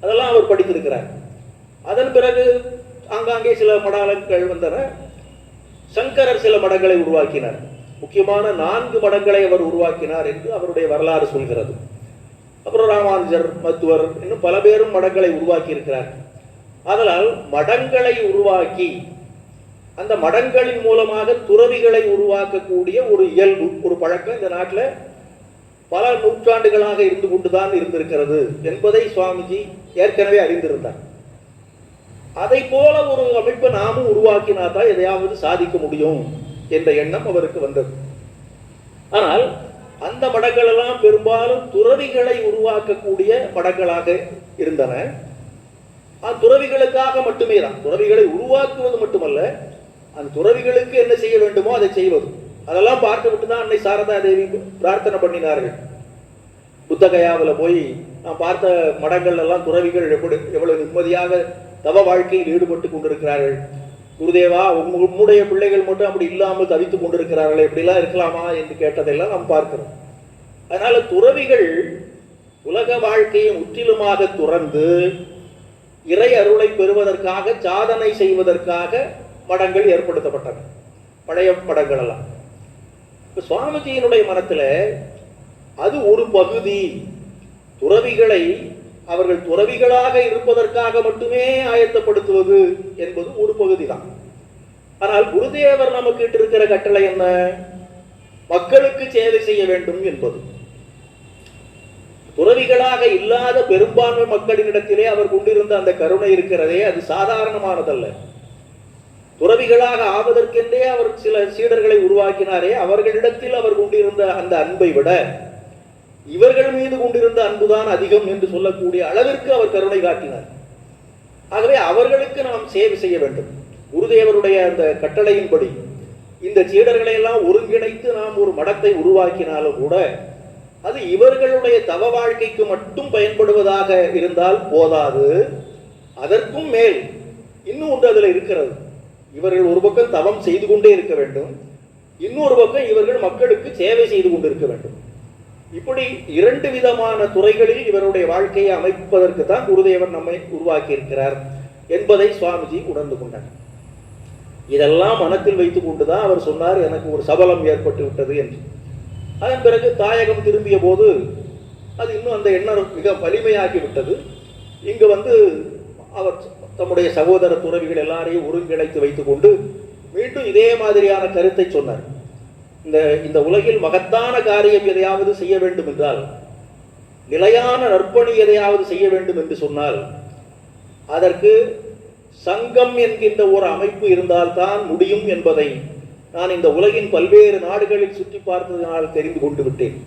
அதெல்லாம் அவர் படித்திருக்கிறார். அதன் பிறகு ஆங்காங்கே சில மடாலயங்கள் வந்தன. சங்கரர் சில மடங்களை உருவாக்கினார். முக்கியமான 4 மடங்களை அவர் உருவாக்கினார் என்று அவருடைய வரலாறு சொல்கிறது. அப்புறம் ராமானுஜர், மத்துவர், இன்னும் பல பேரும் மடங்களை உருவாக்கி இருக்கிறார். அதனால் மடங்களை உருவாக்கி அந்த மடங்களின் மூலமாக துறவிகளை உருவாக்கக்கூடிய ஒரு இயல்பு, ஒரு பழக்கம் இந்த நாட்டில் பல நூற்றாண்டுகளாக இருந்து கொண்டுதான் இருந்திருக்கிறது என்பதை சுவாமிஜி ஏற்கனவே அறிந்திருந்தார். அதை போல ஒரு அமைப்பை நாமும் உருவாக்கினாதான் எதையாவது சாதிக்க முடியும் என்ற எண்ணம் அவருக்கு வந்தது. ஆனால் அந்த மடங்கள் எல்லாம் பெரும்பாலும் துறவிகளை உருவாக்கக்கூடிய மடங்களாக இருந்தன. துறவிகளுக்காக மட்டுமே தான், துறவிகளை உருவாக்குவது மட்டுமல்ல, அந்த துறவிகளுக்கு என்ன செய்ய வேண்டுமோ அதை செய்வது. அதெல்லாம் பார்த்து விட்டு தான் அன்னை சாரதா தேவி பிரார்த்தனை பண்ணினார்கள். புத்தகயாவில் போய் நான் பார்த்த மடங்கள் எல்லாம் துறவிகள் எவ்வளவு நிம்மதியாக தவ வாழ்க்கையில் ஈடுபட்டு கொண்டிருக்கிறார்கள். குருதேவா, உம்முடைய பிள்ளைகள் மட்டும் அப்படி இல்லாமல் தவித்துக் கொண்டிருக்கிறார்கள், எப்படிலாம் இருக்கலாமா என்று கேட்டதெல்லாம் நாம் பார்க்கிறோம். அதனால துறவிகள் உலக வாழ்க்கையை முற்றிலுமாக துறந்து இறை அருளை பெறுவதற்காக, சாதனை செய்வதற்காக மடங்கள் ஏற்படுத்தப்பட்டன, பழைய மடங்கள் எல்லாம். சுவாமிஜியினுடைய மனத்துல அது ஒரு பகுதி. துறவிகளை அவர்கள் துறவிகளாக இருப்பதற்காக மட்டுமே ஆயத்தப்படுத்துவது என்பது ஒரு பகுதி தான். ஆனால் குருதேவர் நமக்கு இட்டிருக்கிற கட்டளை என்ன? மக்களுக்கு சேவை செய்ய வேண்டும் என்பது. துறவிகளாக இல்லாத பெரும்பான்மை மக்களினிடத்திலே அவர் கொண்டிருந்த அந்த கருணை இருக்கிறதே, அது சாதாரணமானதல்ல. துறவிகளாக ஆவதற்கென்றே அவர் சில சீடர்களை உருவாக்கினாரே, அவர்களிடத்தில் அவர் கொண்டிருந்த அந்த அன்பை விட இவர்கள் மீது கொண்டிருந்த அன்புதான் அதிகம் என்று சொல்லக்கூடிய அளவிற்கு அவர் கருணை காட்டினார். ஆகவே அவர்களுக்கு நாம் சேவை செய்ய வேண்டும். குருதேவருடைய அந்த கட்டளையின்படி இந்த சீடர்களை எல்லாம் ஒருங்கிணைத்து நாம் ஒரு மடத்தை உருவாக்கினாலும் கூட அது இவர்களுடைய தவ வாழ்க்கைக்கு மட்டும் பயன்படுவதாக இருந்தால் போதாது. அதற்கும் மேல் இன்னும் ஒன்று அதில் இருக்கிறது. இவர்கள் ஒரு பக்கம் தவம் செய்து கொண்டே இருக்க வேண்டும், இன்னொரு பக்கம் இவர்கள் மக்களுக்கு சேவை செய்து கொண்டிருக்க வேண்டும். இப்படி இரண்டு விதமான துறைகளில் இவருடைய வாழ்க்கையை அமைப்பதற்கு தான் குருதேவர் நம்மை உருவாக்கி இருக்கிறார் என்பதை சுவாமிஜி உணர்ந்து கொண்டார். இதெல்லாம் மனத்தில் வைத்துக் கொண்டுதான் அவர் சொன்னார், எனக்கு ஒரு சபலம் ஏற்பட்டு விட்டது என்று. அதன் பிறகு தாயகம் திரும்பிய போது அது இன்னும் அந்த எண்ணம் மிக வலிமையாகி விட்டது. இங்கு அவர் தம்முடைய சகோதர துறவிகள் எல்லாரையும் ஒருங்கிணைத்து வைத்துக் கொண்டு மீண்டும் இதே மாதிரியான கருத்தை சொன்னார். இந்த உலகில் மகத்தான காரியம் எதையாவது செய்ய வேண்டும் என்றால், நிலையான நற்பணி எதையாவது செய்ய வேண்டும் என்று சொன்னால், அதற்கு சங்கம் என்கின்ற ஒரு அமைப்பு இருந்தால்தான் முடியும் என்பதை நான் இந்த உலகின் பல்வேறு நாடுகளில் சுற்றி பார்த்ததனால் தெரிந்து கொண்டு விட்டேன்.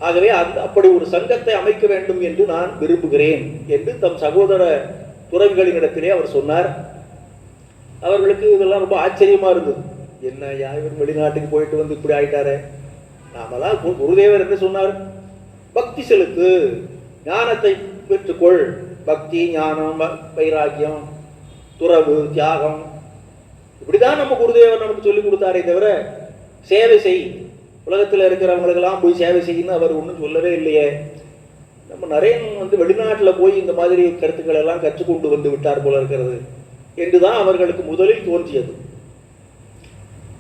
ஆகவே அப்படி ஒரு சங்கத்தை அமைக்க வேண்டும் என்று நான் விரும்புகிறேன் என்று தம் சகோதர துறவிகளினிடத்திலே அவர் சொன்னார். அவர்களுக்கு இதெல்லாம் ரொம்ப ஆச்சரியமா இருந்தது. என்ன இவர் வெளிநாட்டுக்கு போயிட்டு இப்படி ஆயிட்டாரு, நாமெல்லாம் குருதேவர் என்று சொன்னார், பக்தி செலுத்து, ஞானத்தை பெற்றுக்கொள், பக்தி, ஞானம், வைராக்கியம், துறவு, தியாகம், இப்படிதான் நம்ம குருதேவர் நமக்கு சொல்லிக் கொடுத்தாரே தவிர சேவை செய், உலகத்தில் இருக்கிறவங்களுக்கெல்லாம் போய் சேவை செய்யணும் அவர் ஒன்றும் சொல்லவே இல்லையே. நம்ம நிறைய வெளிநாட்டில் போய் இந்த மாதிரி கருத்துக்கள் எல்லாம் கற்றுக்கொண்டு வந்து விட்டார் போல இருக்கிறது என்றுதான் அவர்களுக்கு முதலில் தோன்றியது.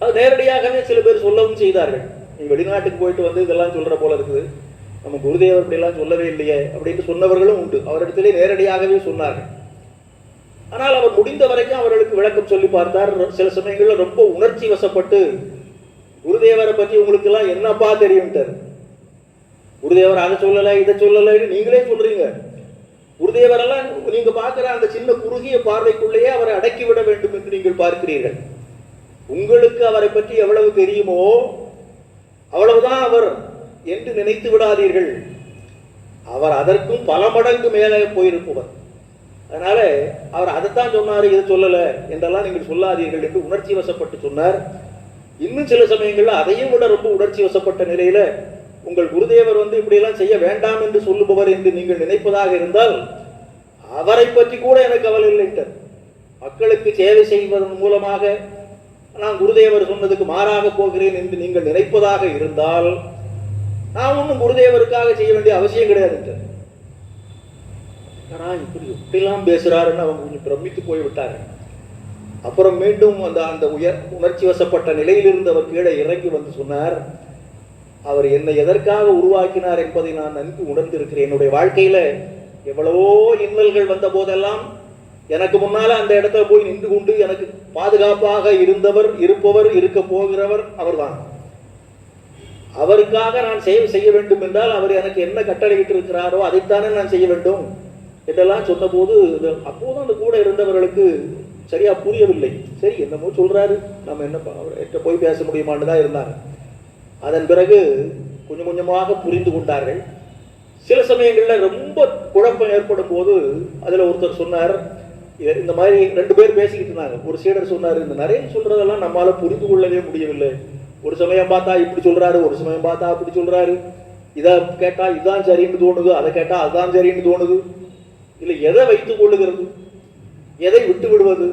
அது நேரடியாகவே சில பேர் சொல்லவும் செய்தார்கள். நீ வெளிநாட்டுக்கு போயிட்டு இதெல்லாம் சொல்ற போல இருக்குது, நம்ம குருதேவர் இப்படியெல்லாம் சொல்லவே இல்லையே அப்படின்னு சொன்னவர்களும் உண்டு. அவரிடத்திலே நேரடியாகவே சொன்னார்கள். ஆனால் அவர் முடிந்த வரைக்கும் அவர்களுக்கு விளக்கம் சொல்லி பார்த்தார். சில சமயங்களில் ரொம்ப உணர்ச்சி வசப்பட்டு குருதேவரை பற்றி உங்களுக்கு எல்லாம் என்னப்பா தெரியும்ட்டார். குருதேவர் அதை சொல்லலை இதை சொல்லலைன்னு நீங்களே சொல்றீங்க. குருதேவரெல்லாம் நீங்க பார்க்கிற அந்த சின்ன குறுகிய பார்வைக்குள்ளேயே அவரை அடக்கிவிட வேண்டும் என்று நீங்கள் பார்க்கிறீர்கள். உங்களுக்கு அவரை பற்றி எவ்வளவு தெரியுமோ அவ்வளவுதான் அவர் என்று நினைத்து விடாதீர்கள். அவர் அதற்கும் பல மடங்கு மேலே போயிருப்பவர். அதனால அவர் அதைத்தான் சொன்னார், இதை சொல்லலை என்றெல்லாம் நீங்கள் சொல்லாதீர்கள் என்று உணர்ச்சி வசப்பட்டு சொன்னார். இன்னும் சில சமயங்கள்ல அதையும் விட ரொம்ப உணர்ச்சி வசப்பட்ட நிலையில உங்கள் குருதேவர் இப்படியெல்லாம் செய்ய வேண்டாம் என்று சொல்லுபவர் என்று நீங்கள் நினைப்பதாக இருந்தால் அவரை பற்றி கூட எனக்கு கவலை இல்லைன்றார். மக்களுக்கு சேவை செய்வதன் மூலமாக நான் குருதேவர் சொன்னதுக்கு மாறாக போகிறேன் என்று நீங்கள் நினைப்பதாக இருந்தால் நான் ஒன்றும் குருதேவருக்காக செய்ய வேண்டிய அவசியம் கிடையாது. இப்படிலாம் பேசுறாருன்னு அவங்க கொஞ்சம் பிரமித்து போய்விட்டாங்க. அப்புறம் மீண்டும் அந்த உணர்ச்சி வசப்பட்ட நிலையிலிருந்து அவர் கீழே இறங்கி சொன்னார், அவர் என்னை எதற்காக உருவாக்கினார் என்பதை நான் நன்கு உணர்ந்திருக்கிறேன். என்னுடைய வாழ்க்கையில எவ்வளவோ இன்னல்கள் வந்த போதெல்லாம் எனக்கு முன்னால அந்த இடத்துல போய் நின்று கொண்டு எனக்கு பாதுகாப்பாக இருப்பவர் இருக்க போகிறவர் அவர்தான். அவருக்காக நான் சேவை செய்ய வேண்டும் என்றால் அவர் எனக்கு என்ன கட்டளையிட்டு இருக்கிறாரோ அதைத்தானே நான் செய்ய வேண்டும் என்றெல்லாம் சொன்ன போது அப்போதும் அந்த கூட இருந்தவர்களுக்கு சரியா புரியவில்லை. சரி என்னமோ சொல்றாரு, நம்ம என்ன அவர்கிட்ட போய் பேச முடியுமான்னு தான் இருந்தாங்க. அதன் பிறகு கொஞ்சம் கொஞ்சமாக புரிந்து கொண்டார்கள். சில சமயங்களில் ரொம்ப குழப்பம் ஏற்படும் போது அதில் ஒருத்தர் சொன்னார், இந்த மாதிரி 2 பேர் பேசிக்கிட்டு இருந்தாங்க. ஒரு சீடர் சொன்னார், இந்த நரேன் சொல்றதெல்லாம் நம்மளால புரிந்து கொள்ளவே முடியவில்லை. ஒரு சமயம் பார்த்தா இப்படி சொல்றாரு, ஒரு சமயம் பார்த்தா அப்படி சொல்றாரு. இதை கேட்டா இதுதான் சரின்னு தோணுது, அதை கேட்டா அதுதான் சரின்னு தோணுது. இல்லை எதை வைத்துக் கொள்ளுகிறது, எதை விட்டு விடுவது,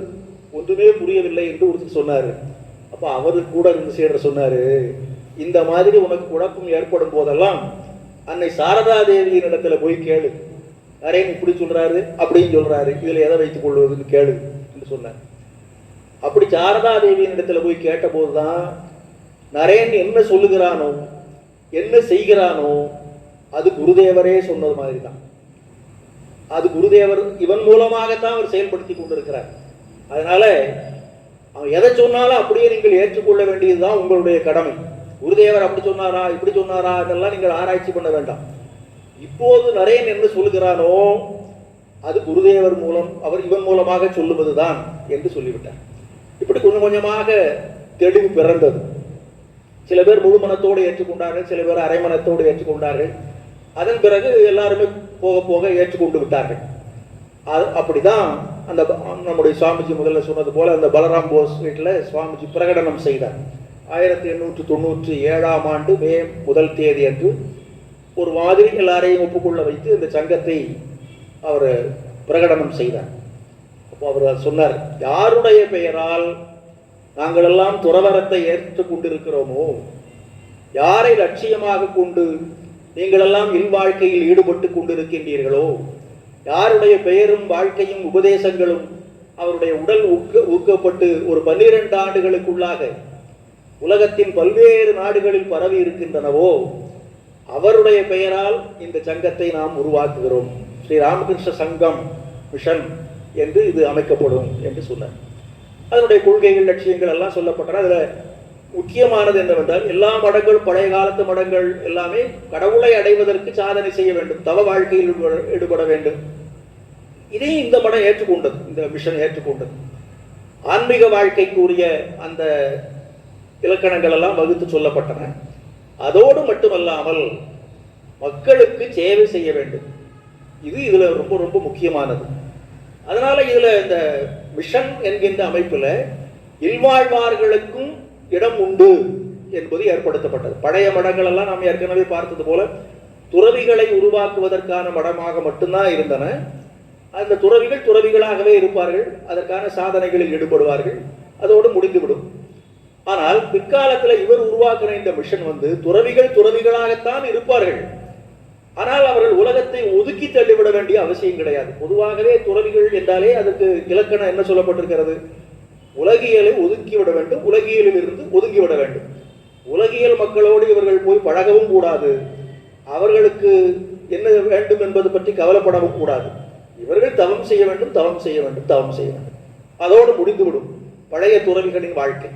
ஒன்றுமே புரியவில்லை என்று ஒருத்தர் சொன்னார். அப்போ அவரு கூட இருந்த சீடர் சொன்னாரு, இந்த மாதிரி உனக்கு குழப்பம் ஏற்படும் போதெல்லாம் அன்னை சாரதா தேவியின் இடத்துல போய் கேளு. நரேன் இப்படி சொல்றாரு அப்படின்னு சொல்றாரு, இதுல எதை வைத்துக் கொள்வதுன்னு கேளு என்று சொன்னார். அப்படி சாரதா தேவியின் இடத்துல போய் கேட்ட போதுதான் நரேன் என்ன சொல்லுகிறானோ என்ன செய்கிறானோ அது குருதேவரே சொன்னது மாதிரி தான். அது குருதேவர் இவன் மூலமாகத்தான் அவர் செயல்படுத்தி கொண்டிருக்கிறார். அதனால அவன் எதை சொன்னாலும் அப்படியே நீங்கள் ஏற்றுக்கொள்ள வேண்டியதுதான் உங்களுடைய கடமை. குருதேவர் அப்படி சொன்னாரா இப்படி சொன்னாரா இதெல்லாம் நீங்கள் ஆராய்ச்சி பண்ண வேண்டாம். இப்போது நரேன் என்ன சொல்லுகிறானோ அது குருதேவர் மூலம் அவர் இவன் மூலமாக சொல்லுவதுதான் என்று சொல்லிவிட்டார். இப்படி கொஞ்சம் கொஞ்சமாக தெளிவு பிறந்தது. சில பேர் முழு மனத்தோடு ஏற்றுக்கொண்டார்கள், சில பேர் அரை மனத்தோடு ஏற்றுக்கொண்டார்கள். அதன் பிறகு எல்லாருமே போக போக ஏற்றுக்கொண்டு விட்டார்கள். அப்படிதான் அந்த நம்முடைய சுவாமிஜி முதல்ல சொன்னது போல அந்த பலராம் போஸ் வீட்டில் சுவாமிஜி பிரகடனம் செய்தார். 1897ஆம் ஆண்டு மே 1 தேதி அன்று ஒரு மாதிரி எல்லாரையும் ஒப்புக்கொள்ள வைத்து இந்த சங்கத்தை அவர் பிரகடனம் செய்தார். அப்போ அவர் சொன்னார், யாருடைய பெயரால் நாங்கள் எல்லாம் துறவரத்தை ஏற்றுக் கொண்டிருக்கிறோமோ, யாரை லட்சியமாக கொண்டு நீங்களெல்லாம் இல்வாழ்க்கையில் ஈடுபட்டு கொண்டிருக்கின்றீர்களோ, யாருடைய பெயரும் வாழ்க்கையும் உபதேசங்களும் அவருடைய உடல் ஊக்கப்பட்டு ஒரு 12 ஆண்டுகளுக்குள்ளாக உலகத்தின் பல்வேறு நாடுகளில் பரவி இருக்கின்றனவோ அவருடைய பெயரால் இந்த சங்கத்தை நாம் உருவாக்குகிறோம். ஸ்ரீ ராமகிருஷ்ண சங்கம் மிஷன் என்று இது அமைக்கப்படும் என்று சொன்னார். அதனுடைய கொள்கைகள் லட்சியங்கள் எல்லாம் சொல்லப்பட்டன. அதில் முக்கியமானது என்னவென்றால் எல்லா மடங்களும் பழைய காலத்து மடங்கள் எல்லாமே கடவுளை அடைவதற்கு சாதனை செய்ய வேண்டும், தவ வாழ்க்கையில் ஈடுபட வேண்டும். இதையும் இந்த மடம் ஏற்றுக்கொண்டது, இந்த மிஷன் ஏற்றுக்கொண்டது. ஆன்மீக வாழ்க்கைக்குரிய அந்த இலக்கணங்கள் எல்லாம் வகுத்து சொல்லப்பட்டன. அதோடு மட்டுமல்லாமல் மக்களுக்கு சேவை செய்ய வேண்டும். இது இதுல ரொம்ப ரொம்ப முக்கியமானது. அதனால இதுல இந்த மிஷன் என்கின்ற அமைப்புல இல்வாழ்வார்களுக்கும் இடம் உண்டு என்பது ஏற்படுத்தப்பட்டது. பழைய மடங்கள் எல்லாம் நாம் ஏற்கனவே பார்த்தது போல துறவிகளை உருவாக்குவதற்கான மடமாக மட்டும்தான் இருந்தன. அந்த துறவிகள் துறவிகளாகவே இருப்பார்கள், அதற்கான சாதனைகளில் ஈடுபடுவார்கள், அதோடு முடிந்துவிடும். ஆனால் பிற்காலத்தில் இவர் உருவாக்கின இந்த மிஷன் துறவிகள் துறவிகளாகத்தான் இருப்பார்கள். ஆனால் அவர்கள் உலகத்தை ஒதுக்கி தள்ளிவிட வேண்டிய அவசியம் கிடையாது. பொதுவாகவே துறவிகள் என்றாலே அதுக்கு இலக்கணம் என்ன சொல்லப்பட்டிருக்கிறது? உலகியலை ஒதுக்கிவிட வேண்டும், உலகியலில் இருந்து ஒதுங்கிவிட வேண்டும். உலகியல் மக்களோடு இவர்கள் போய் பழகவும் கூடாது, அவர்களுக்கு என்ன வேண்டும் என்பது பற்றி கவலைப்படவும் கூடாது. இவர்கள் தவம் செய்ய வேண்டும், தவம் செய்ய வேண்டும், தவம் செய்ய வேண்டும். அதோடு முடிந்துவிடும் பழைய துறவிகளின் வாழ்க்கை.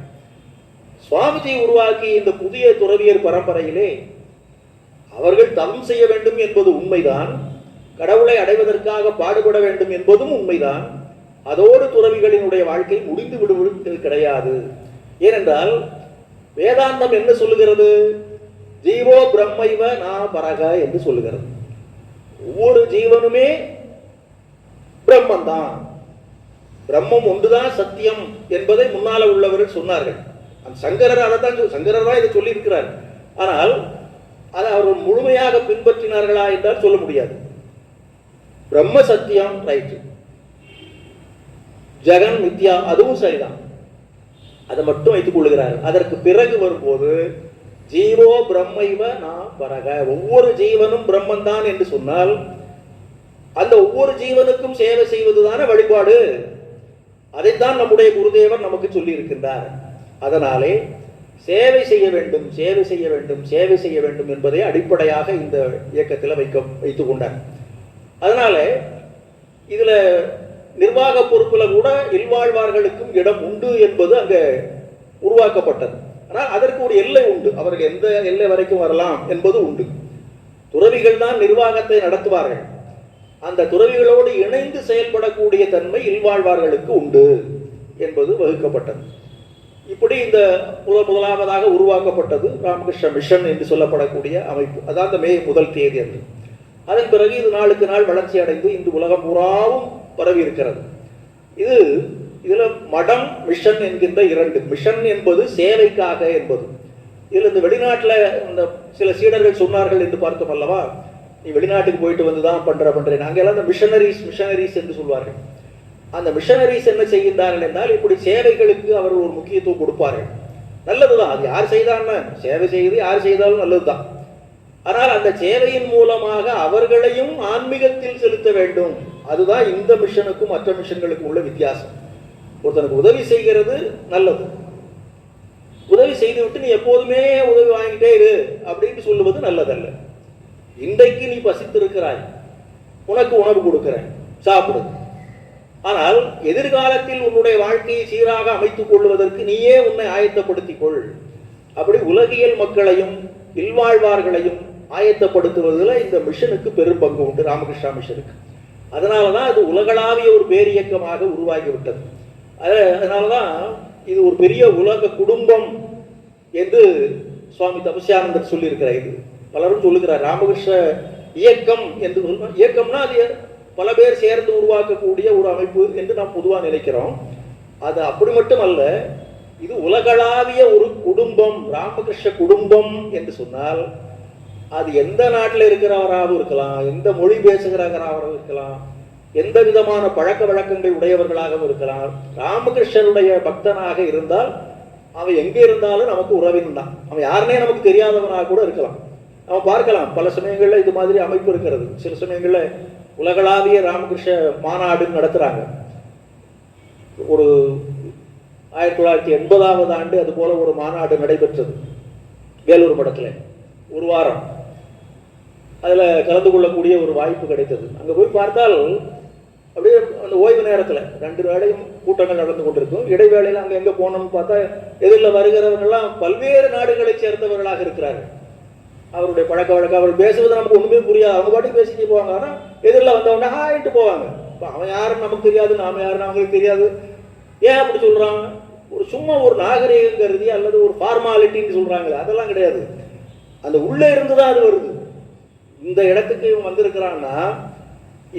சுவாமிஜி உருவாக்கி இந்த புதிய துறவியர் பரம்பரையிலே அவர்கள் தவம் செய்ய வேண்டும் என்பது உண்மைதான், கடவுளை அடைவதற்காக பாடுபட வேண்டும் என்பதும் உண்மைதான். அதோடு துறவிகளினுடைய வாழ்க்கை முடிந்து விடுவது கிடையாது. ஏனென்றால் வேதாந்தம் என்ன சொல்லுகிறது? ஜீவோ பிரம்மைவ நா பரக என்று சொல்லுகிறது. ஒவ்வொரு ஜீவனுமே பிரம்மந்தான், பிரம்மம் ஒன்றுதான் சத்தியம் என்பதை முன்னால உள்ளவர்கள் சொன்னார்கள். சங்கரர் அதைத்தான் சங்கரர் தான் இதை சொல்லி இருக்கிறார். ஆனால் அதை அவர்கள் முழுமையாக பின்பற்றினார்களா என்றால் சொல்ல முடியாது. பிரம்ம சத்தியம் ரைட், ஜெகன் மித்யா அதுவும் சரிதான், அதை மட்டும் வைத்துக் கொள்கிறார்கள். அதற்கு பிறகு வரும்போது ஜீவோ பிரம்மைவ நா பரக, ஒவ்வொரு ஜீவனும் பிரம்மன் தான் என்று சொன்னால் அந்த ஒவ்வொரு ஜீவனுக்கும் சேவை செய்வதுதான வழிபாடு. அதைத்தான் நம்முடைய குருதேவர் நமக்கு சொல்லி இருக்கின்றார். அதனாலே சேவை செய்ய வேண்டும், சேவை செய்ய வேண்டும், சேவை செய்ய வேண்டும் என்பதை அடிப்படையாக இந்த இயக்கத்தில் வைத்துக் கொண்டார். அதனால இதுல நிர்வாக பொறுப்புல கூட இல்வாழ்வார்களுக்கும் இடம் உண்டு என்பது அங்க உருவாக்கப்பட்டது. ஆனால் அதற்கு ஒரு எல்லை உண்டு, அவர்கள் எந்த எல்லை வரைக்கும் வரலாம் என்பது உண்டு. துறவிகள் தான் நிர்வாகத்தை நடத்துவார்கள். அந்த துறவிகளோடு இணைந்து செயல்படக்கூடிய தன்மை இல்வாழ்வார்களுக்கு உண்டு. என்பது வகுக்கப்பட்டது. இப்படி இந்த முதலாவதாக உருவாக்கப்பட்டது ராமகிருஷ்ண மிஷன் என்று சொல்லப்படக்கூடிய அமைப்பு. அதான் அந்த மே 1 தேதி அன்று. அதன் பிறகு இது நாளுக்கு நாள் வளர்ச்சி அடைந்து இன்று உலகம் பூராவும் பரவி இருக்கிறது. இதுல மடம் மிஷன் என்கின்ற 2. மிஷன் என்பது சேவைக்காக என்பது. இதில் இந்த வெளிநாட்டில் இந்த சில சீடர்கள் சொன்னார்கள் என்று பார்த்தோம் அல்லவா, நீ வெளிநாட்டுக்கு போயிட்டு வந்து தான் பண்றேன். அங்கெல்லாம் இந்த மிஷனரிஸ் என்று சொல்வார்கள். அந்த மிஷனரிஸ் என்ன செய்கின்றார்கள் என்றால், இப்படி சேவைகளுக்கு அவர்கள் ஒரு முக்கியத்துவம் கொடுப்பார்கள். நல்லதுதான், அது யார் செய்தான்னு சேவை செய்து யார் செய்தாலும் நல்லதுதான். ஆனால் அந்த சேவையின் மூலமாக அவர்களையும் ஆன்மீகத்தில் செலுத்த வேண்டும். அதுதான் இந்த மிஷனுக்கும் மற்ற மிஷன்களுக்கும் உள்ள வித்தியாசம். ஒருத்தனுக்கு உதவி செய்கிறது நல்லது, உதவி செய்து விட்டு நீ எப்போதுமே உதவி வாங்கிட்டே இரு அப்படின்னு சொல்லுவது நல்லதல்ல. இன்றைக்கு நீ பசித்திருக்கிறாய், உனக்கு உணவு கொடுக்கிறேன், சாப்பிடு. ஆனால் எதிர்காலத்தில் உன்னுடைய வாழ்க்கையை சீராக அமைத்துக் கொள்வதற்கு நீயே உன்னை ஆயத்தப்படுத்திக் கொள். அப்படி உலகியல் மக்களையும் இல்வாழ்வார்களையும் ஆயத்தப்படுத்துவதில் இந்த மிஷனுக்கு பெரும் பங்கு உண்டு, ராமகிருஷ்ணா மிஷனுக்கு. அதனாலதான் அது உலகளாவிய ஒரு பேரியக்கமாக உருவாகிவிட்டது. அதனாலதான் இது ஒரு பெரிய உலக குடும்பம் என்று சுவாமி தபஸ்யானந்தர் சொல்லியிருக்கிறார். இது பலரும் சொல்லுகிறார். ராமகிருஷ்ண இயக்கம் என்று இயக்கம்னா அது பல பேர் சேர்ந்து உருவாக்கக்கூடிய ஒரு அமைப்பு என்று நாம் பொதுவாக நினைக்கிறோம். அது அப்படி மட்டும் அல்ல, இது உலகளாவிய ஒரு குடும்பம். ராமகிருஷ்ண குடும்பம் என்று சொன்னால் அது எந்த நாட்டில் இருக்கிறவராகவும் இருக்கலாம், எந்த மொழி பேசுகிறவராகவும் இருக்கலாம், எந்த விதமான பழக்க வழக்கங்கள் உடையவர்களாகவும் இருக்கலாம். ராமகிருஷ்ணனுடைய பக்தனாக இருந்தால் அவன் எங்கே இருந்தாலும் நமக்கு உறவின் தான். அவன் யாருனே நமக்கு தெரியாதவனாக கூட இருக்கலாம். நம்ம பார்க்கலாம், பல சமயங்களில் இது மாதிரி அமைப்பு இருக்கிறது. சில சமயங்களில் உலகளாவிய ராமகிருஷ்ண மாநாடு நடத்துகிறாங்க. ஒரு 1980ஆவது ஆண்டு அது போல ஒரு மாநாடு நடைபெற்றது வேலூர் மடத்தில். ஒரு வாரம் அதில் கலந்து கொள்ளக்கூடிய ஒரு வாய்ப்பு கிடைத்தது. அங்கே போய் பார்த்தால் அப்படியே அந்த ஓய்வு நேரத்தில் 2 வேளையும் கூட்டங்கள் நடந்து கொண்டிருக்கும். இடைவேளையில் அங்கே எங்கே போனோம்னு பார்த்தா எதிரில் வருகிறவங்கெல்லாம் பல்வேறு நாடுகளை சேர்ந்தவர்களாக இருக்கிறார்கள். அவருடைய பழக்க வழக்கம், அவர் பேசுவது நமக்கு ஒன்றுமே புரியாது. அவங்க பாட்டுக்கு பேசிட்டு போவாங்க. ஆனால் எதிரில் வந்தவொடனே ஹாயிட்டு போவாங்க. இப்போ அவன் யாருன்னு நமக்கு தெரியாது, நாம் யாருன்னு அவங்களுக்கு தெரியாது. ஏன் அப்படி சொல்கிறாங்க? சும்மா ஒரு நாகரீகம் கருதி அல்லது ஒரு ஃபார்மாலிட்டின்னு சொல்கிறாங்களே, அதெல்லாம் கிடையாது. அந்த உள்ளே இருந்து தான் அது வருது. இந்த இடத்துக்கு இவன் வந்திருக்கிறான்னா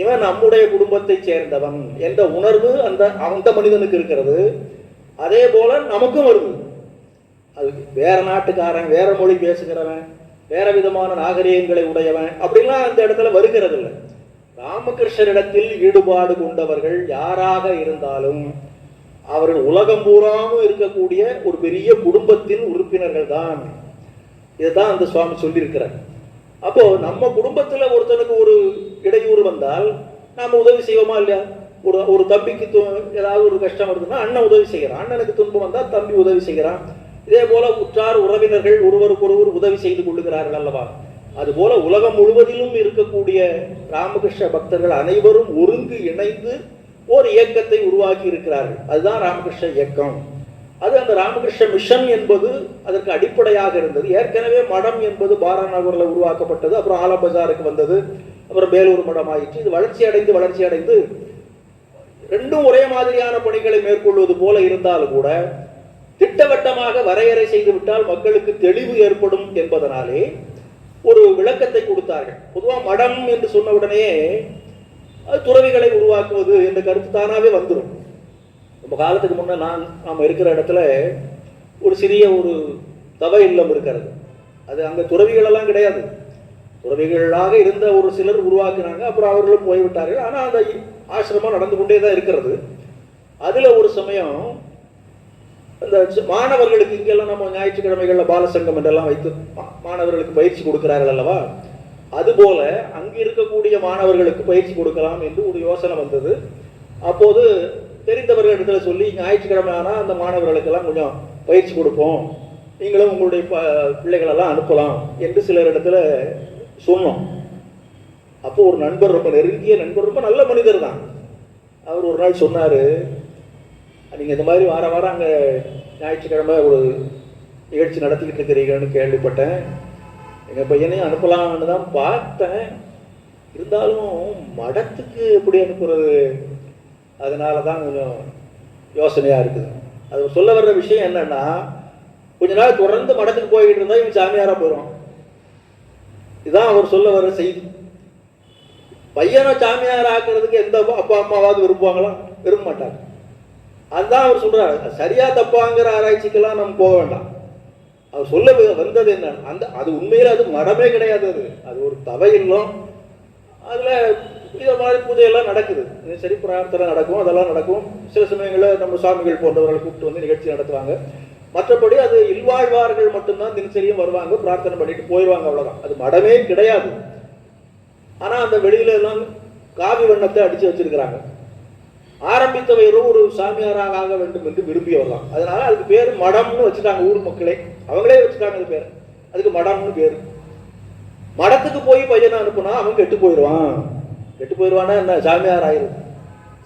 இவன் நம்முடைய குடும்பத்தை சேர்ந்தவன் என்ற உணர்வு அந்த மனிதனுக்கு இருக்கிறது. அதே போல நமக்கும் வருது. அது வேற நாட்டுக்காரன், வேற மொழி பேசுகிறவன், வேற விதமான நாகரீகங்களை உடையவன் அப்படிலாம் அந்த இடத்துல வருகிறது இல்லை. ராமகிருஷ்ணரிடத்தில் ஈடுபாடு கொண்டவர்கள் யாராக இருந்தாலும் அவர்கள் உலகம் பூராவும் இருக்கக்கூடிய ஒரு பெரிய குடும்பத்தின் உறுப்பினர்கள் தான். இதுதான் அந்த சுவாமி சொல்லியிருக்கிறார். அப்போ நம்ம குடும்பத்துல ஒருத்தனுக்கு ஒரு இடையூறு வந்தால் நாம உதவி செய்வோமா இல்லையா? ஒரு தம்பிக்கு ஏதாவது ஒரு கஷ்டம் வருதுன்னா அண்ணன் உதவி செய்கிறான், அண்ணனுக்கு துன்பம் வந்தால் தம்பி உதவி செய்கிறான். இதே போல உற்றார் உறவினர்கள் ஒருவருக்கொருவர் உதவி செய்து கொள்ளுகிறார்கள் அல்லவா? அதுபோல உலகம் முழுவதிலும் இருக்கக்கூடிய ராமகிருஷ்ண பக்தர்கள் அனைவரும் ஒருங்கு இணைந்து ஒரு இயக்கத்தை உருவாக்கி இருக்கிறார்கள். அதுதான் ராமகிருஷ்ண இயக்கம். அது அந்த ராமகிருஷ்ண மிஷன் என்பது அதற்கு அடிப்படையாக இருந்தது. ஏற்கனவே மடம் என்பது பாராநகரில் உருவாக்கப்பட்டது, அப்புறம் ஆலம்பஜாருக்கு வந்தது, அப்புறம் வேலூர் மடம் ஆயிற்று. இது வளர்ச்சி அடைந்து ரெண்டும் ஒரே மாதிரியான பணிகளை மேற்கொள்வது போல இருந்தாலும் கூட திட்டவட்டமாக வரையறை செய்து விட்டால் மக்களுக்கு தெளிவு ஏற்படும் என்பதனாலே ஒரு விளக்கத்தை கொடுத்தார்கள். பொதுவாக மடம் என்று சொன்ன உடனே அது துறவிகளை உருவாக்குவது என்ற கருத்து தானாவே வந்துடும். ரொம்ப காலத்துக்கு முன்னே நாம் இருக்கிற இடத்துல ஒரு சிறிய ஒரு தவ இல்லம் இருக்கிறது. அது அங்கே துறவிகளெல்லாம் கிடையாது. துறவிகளாக இருந்த ஒரு சிலர் உருவாக்குனாங்க, அப்புறம் அவர்களும் போய்விட்டார்கள். ஆனால் அந்த ஆசிரமம் நடந்து கொண்டே தான் இருக்கிறது. அதில் ஒரு சமயம் அந்த மாணவர்களுக்கு இங்கெல்லாம் நம்ம ஞாயிற்றுக்கிழமைகளில் பாலசங்கம் என்றெல்லாம் வைத்து மாணவர்களுக்கு பயிற்சி கொடுக்கிறார்கள் அல்லவா? அதுபோல அங்கு இருக்கக்கூடிய மாணவர்களுக்கு பயிற்சி கொடுக்கலாம் என்று ஒரு யோசனை வந்தது. அப்போது தெரிந்தவர்கள் இடத்துல சொல்லி ஞாயிற்றுக்கிழமை ஆனால் அந்த மாணவர்களுக்கெல்லாம் கொஞ்சம் பயிற்சி கொடுப்போம், நீங்களும் உங்களுடைய பிள்ளைகளெல்லாம் அனுப்பலாம் என்று சிலர் இடத்துல சொன்னோம். அப்போ ஒரு நண்பர், ரொம்ப நெருங்கிய நண்பர், ரொம்ப நல்ல மனிதர் தான், அவர் ஒரு நாள் சொன்னார், நீங்கள் இந்த மாதிரி வாரம் அங்கே ஞாயிற்றுக்கிழமை ஒரு நிகழ்ச்சி நடத்திக்கிட்டு இருக்கிறீங்கன்னு கேள்விப்பட்டேன், எங்கள் பையனையும் அனுப்பலாம்னு தான் பார்த்தேன், இருந்தாலும் மடத்துக்கு எப்படி அனுப்புறது, அதனால தான் கொஞ்சம் யோசனையாக இருக்குது. அது சொல்ல வர்ற விஷயம் என்னன்னா, கொஞ்ச நாள் தொடர்ந்து மடத்துக்கு போய்கிட்டு இருந்தால் இவன் சாமியாராக போயிடும். இதுதான் அவர் சொல்ல வர்ற செய்தி. பையனை சாமியார் ஆக்குறதுக்கு எந்த அப்பா அம்மாவாவது விரும்புவாங்களா? விரும்ப மாட்டாங்க. அதுதான் அவர் சொல்றாரு. சரியா தப்பாங்கிற ஆராய்ச்சிக்கெல்லாம் நம்ம போக வேண்டாம். அவர் சொல்ல வந்தது என்ன, அது உண்மையில அது மடமே கிடையாது. அது ஒரு தவை இல்லம். அதுல இதை மாதிரி பூஜையெல்லாம் நடக்குது, சரி பிரார்த்தனை நடக்கும், அதெல்லாம் நடக்கும். சில சமயங்களில் நம்ம சுவாமிகள் போன்றவர்களை கூப்பிட்டு வந்து நிகழ்ச்சி நடத்துவாங்க. மற்றபடி அது இல்வாழ்வார்கள் மட்டும்தான் தினசரியும் வருவாங்க, பிரார்த்தனை பண்ணிட்டு போயிடுவாங்க, அவ்வளவுதான். அது மடமே கிடையாது. ஆனா அந்த வெளியில எல்லாம் காவி வண்ணத்தை அடிச்சு வச்சிருக்கிறாங்க. ஆரம்பித்தவரும் ஒரு சாமியாராக ஆக வேண்டும் என்று விரும்பியவர் தான். அதனால அதுக்கு பேர் மடம்னு வச்சுட்டாங்க. ஊர் மக்களே அவங்களே வச்சுட்டாங்க அது பேர். அதுக்கு மடம்னு பேர். மடத்துக்கு போய் பையனை அனுப்புனா அவன் கெட்டு போயிடுவான். கெட்டு போயிடுவான்னா என்ன, சாமியார் ஆயிரும்.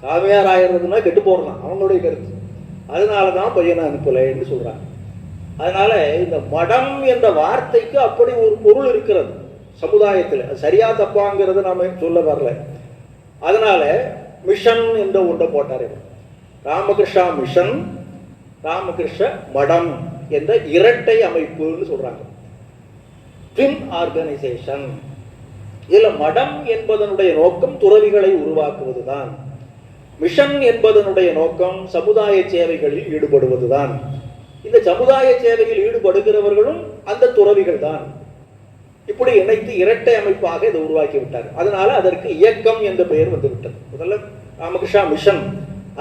சாமியார் ஆயிடுறதுன்னா கெட்டு போடுறான், அவங்களுடைய கருத்து. அதனாலதான் பையனை அனுப்பலை என்று சொல்றாங்க. அதனால இந்த மடம் என்ற வார்த்தைக்கு அப்படி ஒரு பொருள் இருக்கிறது சமுதாயத்தில். அது சரியா தப்பாங்கிறத நாம சொல்ல வரல. அதனால மிஷன் என்ற ஒன்றை போட்டார். ராமகிருஷ்ணா மிஷன், ராமகிருஷ்ண மடம் என்ற இரட்டை அமைப்புன்னு சொல்றாங்க. Twin organisation. இதுல மடம் என்பதனுடைய நோக்கம் துறவிகளை உருவாக்குவதுதான். மிஷன் என்பதனுடைய நோக்கம் சமுதாய சேவைகளில் ஈடுபடுவதுதான். இந்த சமுதாய சேவையில் ஈடுபடுகிறவர்களும் அந்த துறவிகள் தான். இப்படி இணைத்து இரட்டை அமைப்பாக இதை உருவாக்கி விட்டார். அதனால அதற்கு இயக்கம் என்ற பெயர் வந்து விட்டது. முதல்ல ராமகிருஷ்ணா மிஷன்,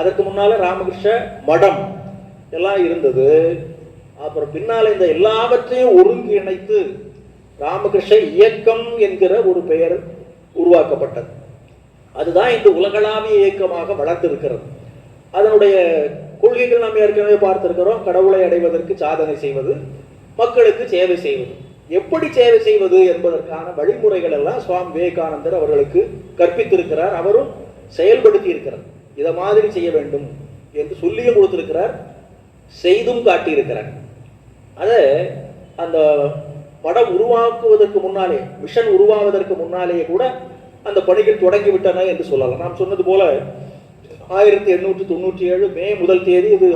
அதற்கு முன்னால ராமகிருஷ்ண மடம் எல்லாம் இருந்தது. அப்புறம் பின்னால இந்த எல்லாவற்றையும் ஒருங்கி இணைத்து ராமகிருஷ்ண இயக்கம் என்கிற ஒரு பெயர் உருவாக்கப்பட்டது. அதுதான் இந்த உலகளாவிய இயக்கமாக வளர்ந்திருக்கிறது. அதனுடைய கொள்கைகள் நாம் ஏற்கனவே பார்த்திருக்கிறோம். கடவுளை அடைவதற்கு சாதனை செய்வது, மக்களுக்கு சேவை செய்வது. எப்படி சேவை செய்வது என்பதற்கான வழிமுறைகள் எல்லாம் சுவாமி விவேகானந்தர் அவர்களுக்கு கற்பித்திருக்கிறார். அவரும் செயல்படுத்தி இருக்கிறார். இதை மாதிரி செய்ய வேண்டும் என்று சொல்லியும் கொடுத்திருக்கிறார், செய்தும் காட்டியிருக்கிறார். அதை அந்த படம் உருவாக்குவதற்கு முன்னாலே, மிஷன் உருவாவதற்கு முன்னாலேயே கூட அந்த பணிகள் தொடங்கிவிட்டன என்று சொல்லலாம். நாம் சொன்னது போல 1897 மே 1 இது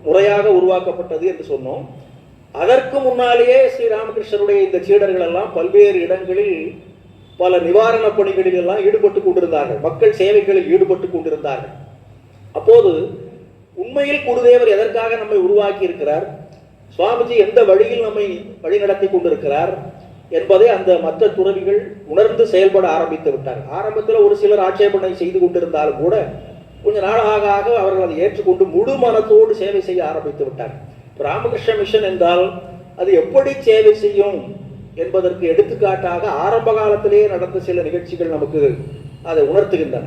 முறையாக உருவாக்கப்பட்டது என்று சொன்னோம். அதற்கு முன்னாலேயே ஸ்ரீராமகிருஷ்ணருடைய இந்த சீடர்கள் எல்லாம் பல்வேறு இடங்களில் பல நிவாரண பணிகளில் எல்லாம் ஈடுபட்டு கொண்டிருந்தார்கள். மக்கள் சேவைகளில் ஈடுபட்டு கொண்டிருந்தார்கள். அப்போது உண்மையில் குருதேவர் எதற்காக நம்மை உருவாக்கி இருக்கிறார், சுவாமிஜி எந்த வழியில் நம்மை வழிநடத்தி கொண்டிருக்கிறார் என்பதை அந்த மற்ற துறவிகள் உணர்ந்து செயல்பட ஆரம்பித்து விட்டார். ஆரம்பத்தில் ஒரு சிலர் ஆட்சேபனை செய்து கொண்டிருந்தாலும் கூட கொஞ்ச நாள் ஆக ஆக அவர்கள் அதை ஏற்றுக்கொண்டு முழு மனத்தோடு சேவை செய்ய ஆரம்பித்து விட்டார். ராமகிருஷ்ண மிஷன் என்றால் அது எப்படி சேவை செய்யும் என்பதற்கு எடுத்துக்காட்டாக ஆரம்ப காலத்திலேயே நடந்த சில நிகழ்ச்சிகள் நமக்கு அதை உணர்த்துகின்றன.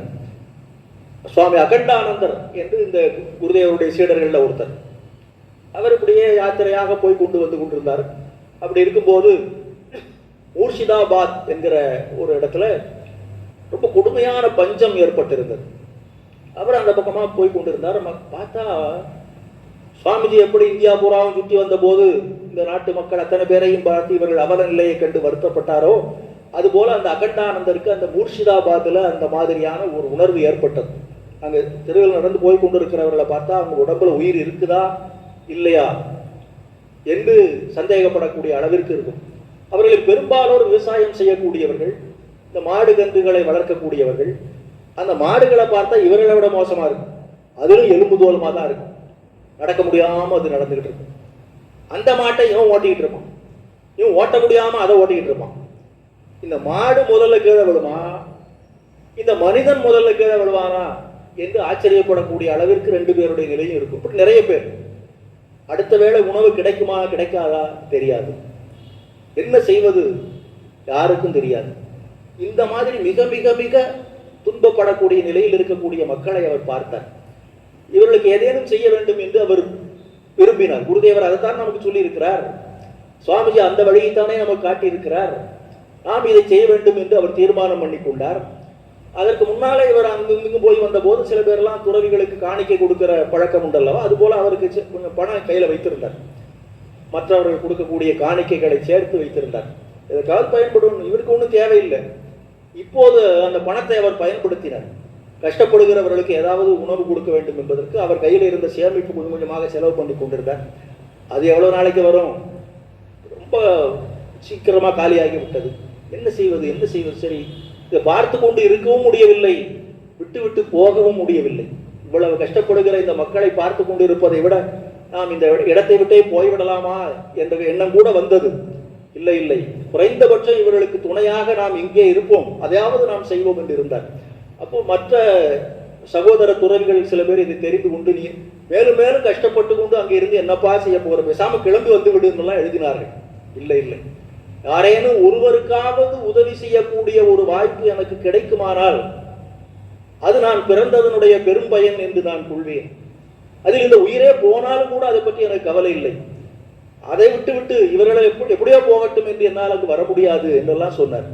சுவாமி அகண்டானந்தர் என்று இந்த குருதேவருடைய சீடர்கள் ஒருத்தர், அவர் இப்படியே யாத்திரையாக போய் கொண்டு வந்து கொண்டிருந்தார். அப்படி இருக்கும்போது மூர்ஷிதாபாத் என்கிற ஒரு இடத்துல ரொம்ப கொடுமையான பஞ்சம் ஏற்பட்டிருந்தது. அவர் அந்த பக்கமாக போய் கொண்டிருந்தார். பார்த்தா சுவாமிஜி எப்படி இந்தியா பூராவும் சுற்றி வந்த போது இந்த நாட்டு மக்கள் அத்தனை பேரையும் பார்த்து இவர்கள் அவல நிலையை கண்டு வருத்தப்பட்டாரோ, அதுபோல அந்த அகண்டானந்தருக்கு அந்த மூர்ஷிதாபாத்தில் அந்த மாதிரியான ஒரு உணர்வு ஏற்பட்டது. அங்கே தெருவில் நடந்து போய் கொண்டிருக்கிறவர்களை பார்த்தா அவங்க உடம்புல உயிர் இருக்குதா இல்லையா என்று சந்தேகப்படக்கூடிய அளவிற்கு இருக்கும். அவர்களில் பெரும்பாலோர் விவசாயம் செய்யக்கூடியவர்கள், இந்த மாடு கன்றுகளை வளர்க்கக்கூடியவர்கள். அந்த மாடுகளை பார்த்தா இவர்களை விட மோசமா இருக்கும். அதிலும் எலும்பு தோலமா தான் இருக்கும். நடக்க முடியாம அது நடந்துகிட்டு இருக்கும். அந்த மாட்டை இவன் ஓட்டிக்கிட்டு இருப்பான், இவன் ஓட்ட முடியாம அதை ஓட்டிக்கிட்டு இருப்பான். இந்த மாடு முதல்ல கீழே விழுமா, இந்த மனிதன் முதல்ல கீழே விழுவானா என்று ஆச்சரியப்படக்கூடிய அளவிற்கு ரெண்டு பேருடைய நிலையும் இருக்கும். இப்படி நிறைய பேர் அடுத்த வேளை உணவு கிடைக்குமா கிடைக்காதா தெரியாது, என்ன செய்வது யாருக்கும் தெரியாது. இந்த மாதிரி மிக மிக மிக துன்பப்படக்கூடிய நிலையில் இருக்கக்கூடிய மக்களை அவர் பார்த்தார். இவர்களுக்கு ஏதேனும் செய்ய வேண்டும் என்று அவர் விரும்பினார். குருதேவர் அதைத்தான் நமக்கு சொல்லி இருக்கிறார். சுவாமிஜி அந்த வழியைத்தானே நமக்கு காட்டியிருக்கிறார். நாம் இதை செய்ய வேண்டும் என்று அவர் தீர்மானம் பண்ணி கொண்டார். அதற்கு முன்னாலே இவர் அங்கு போய் வந்த போது சில பேரெல்லாம் துறவிகளுக்கு காணிக்கை கொடுக்கிற பழக்கம் உண்டல்லவா, அதுபோல அவருக்கு கொஞ்சம் பணம் கையில் வைத்திருந்தார். மற்றவர்கள் கொடுக்கக்கூடிய காணிக்கைகளை சேர்த்து வைத்திருந்தார். இதற்காக பயன்படும், இவருக்கு ஒன்றும் தேவையில்லை. இப்போது அந்த பணத்தை அவர் பயன்படுத்தினார். கஷ்டப்படுகிறவர்களுக்கு ஏதாவது உணவு கொடுக்க வேண்டும் என்பதற்கு அவர் கையில் இருந்த சேமிப்பு கொஞ்சம் கொஞ்சமாக செலவு பண்ணி கொண்டிருந்தார். அது எவ்வளோ நாளைக்கு வரும்? ரொம்ப சீக்கிரமாக காலியாகி விட்டது. என்ன செய்வது? சரி, இதை பார்த்து கொண்டு இருக்கவும் முடியவில்லை, விட்டு விட்டு போகவும் முடியவில்லை. இவ்வளவு கஷ்டப்படுகிற இந்த மக்களை பார்த்து கொண்டு இருப்பதை விட நாம் இந்த இடத்தை விட்டே போய்விடலாமா என்ற எண்ணம் கூட வந்தது. இல்லை, குறைந்தபட்சம் இவர்களுக்கு துணையாக நாம் இங்கே இருப்போம், அதையாவது நாம் செய்வோம் என்று இருந்தார். அப்போ மற்ற சகோதர துறவிகள் சில பேர் இதை தெரிந்து கொண்டு, நீ மேலும் மேலும் கஷ்டப்பட்டு கொண்டு அங்கே இருந்து என்னப்பா செய்ய போற, பேசாம கிளம்பி வந்து விடுலாம் எழுதினார்கள். இல்லை, யாரேனும் ஒருவருக்காவது உதவி செய்யக்கூடிய ஒரு வாய்ப்பு எனக்கு கிடைக்குமானால் அது நான் பிறந்ததனுடைய பெரும் பயன் என்று நான் கொள்வேன். அதில் இந்த உயிரே போனாலும் கூட அதை பற்றி எனக்கு கவலை இல்லை. அதை விட்டு இவர்களை எப்படியோ போகட்டும் என்று என்னால் அங்கு வர முடியாது என்றெல்லாம் சொன்னார்.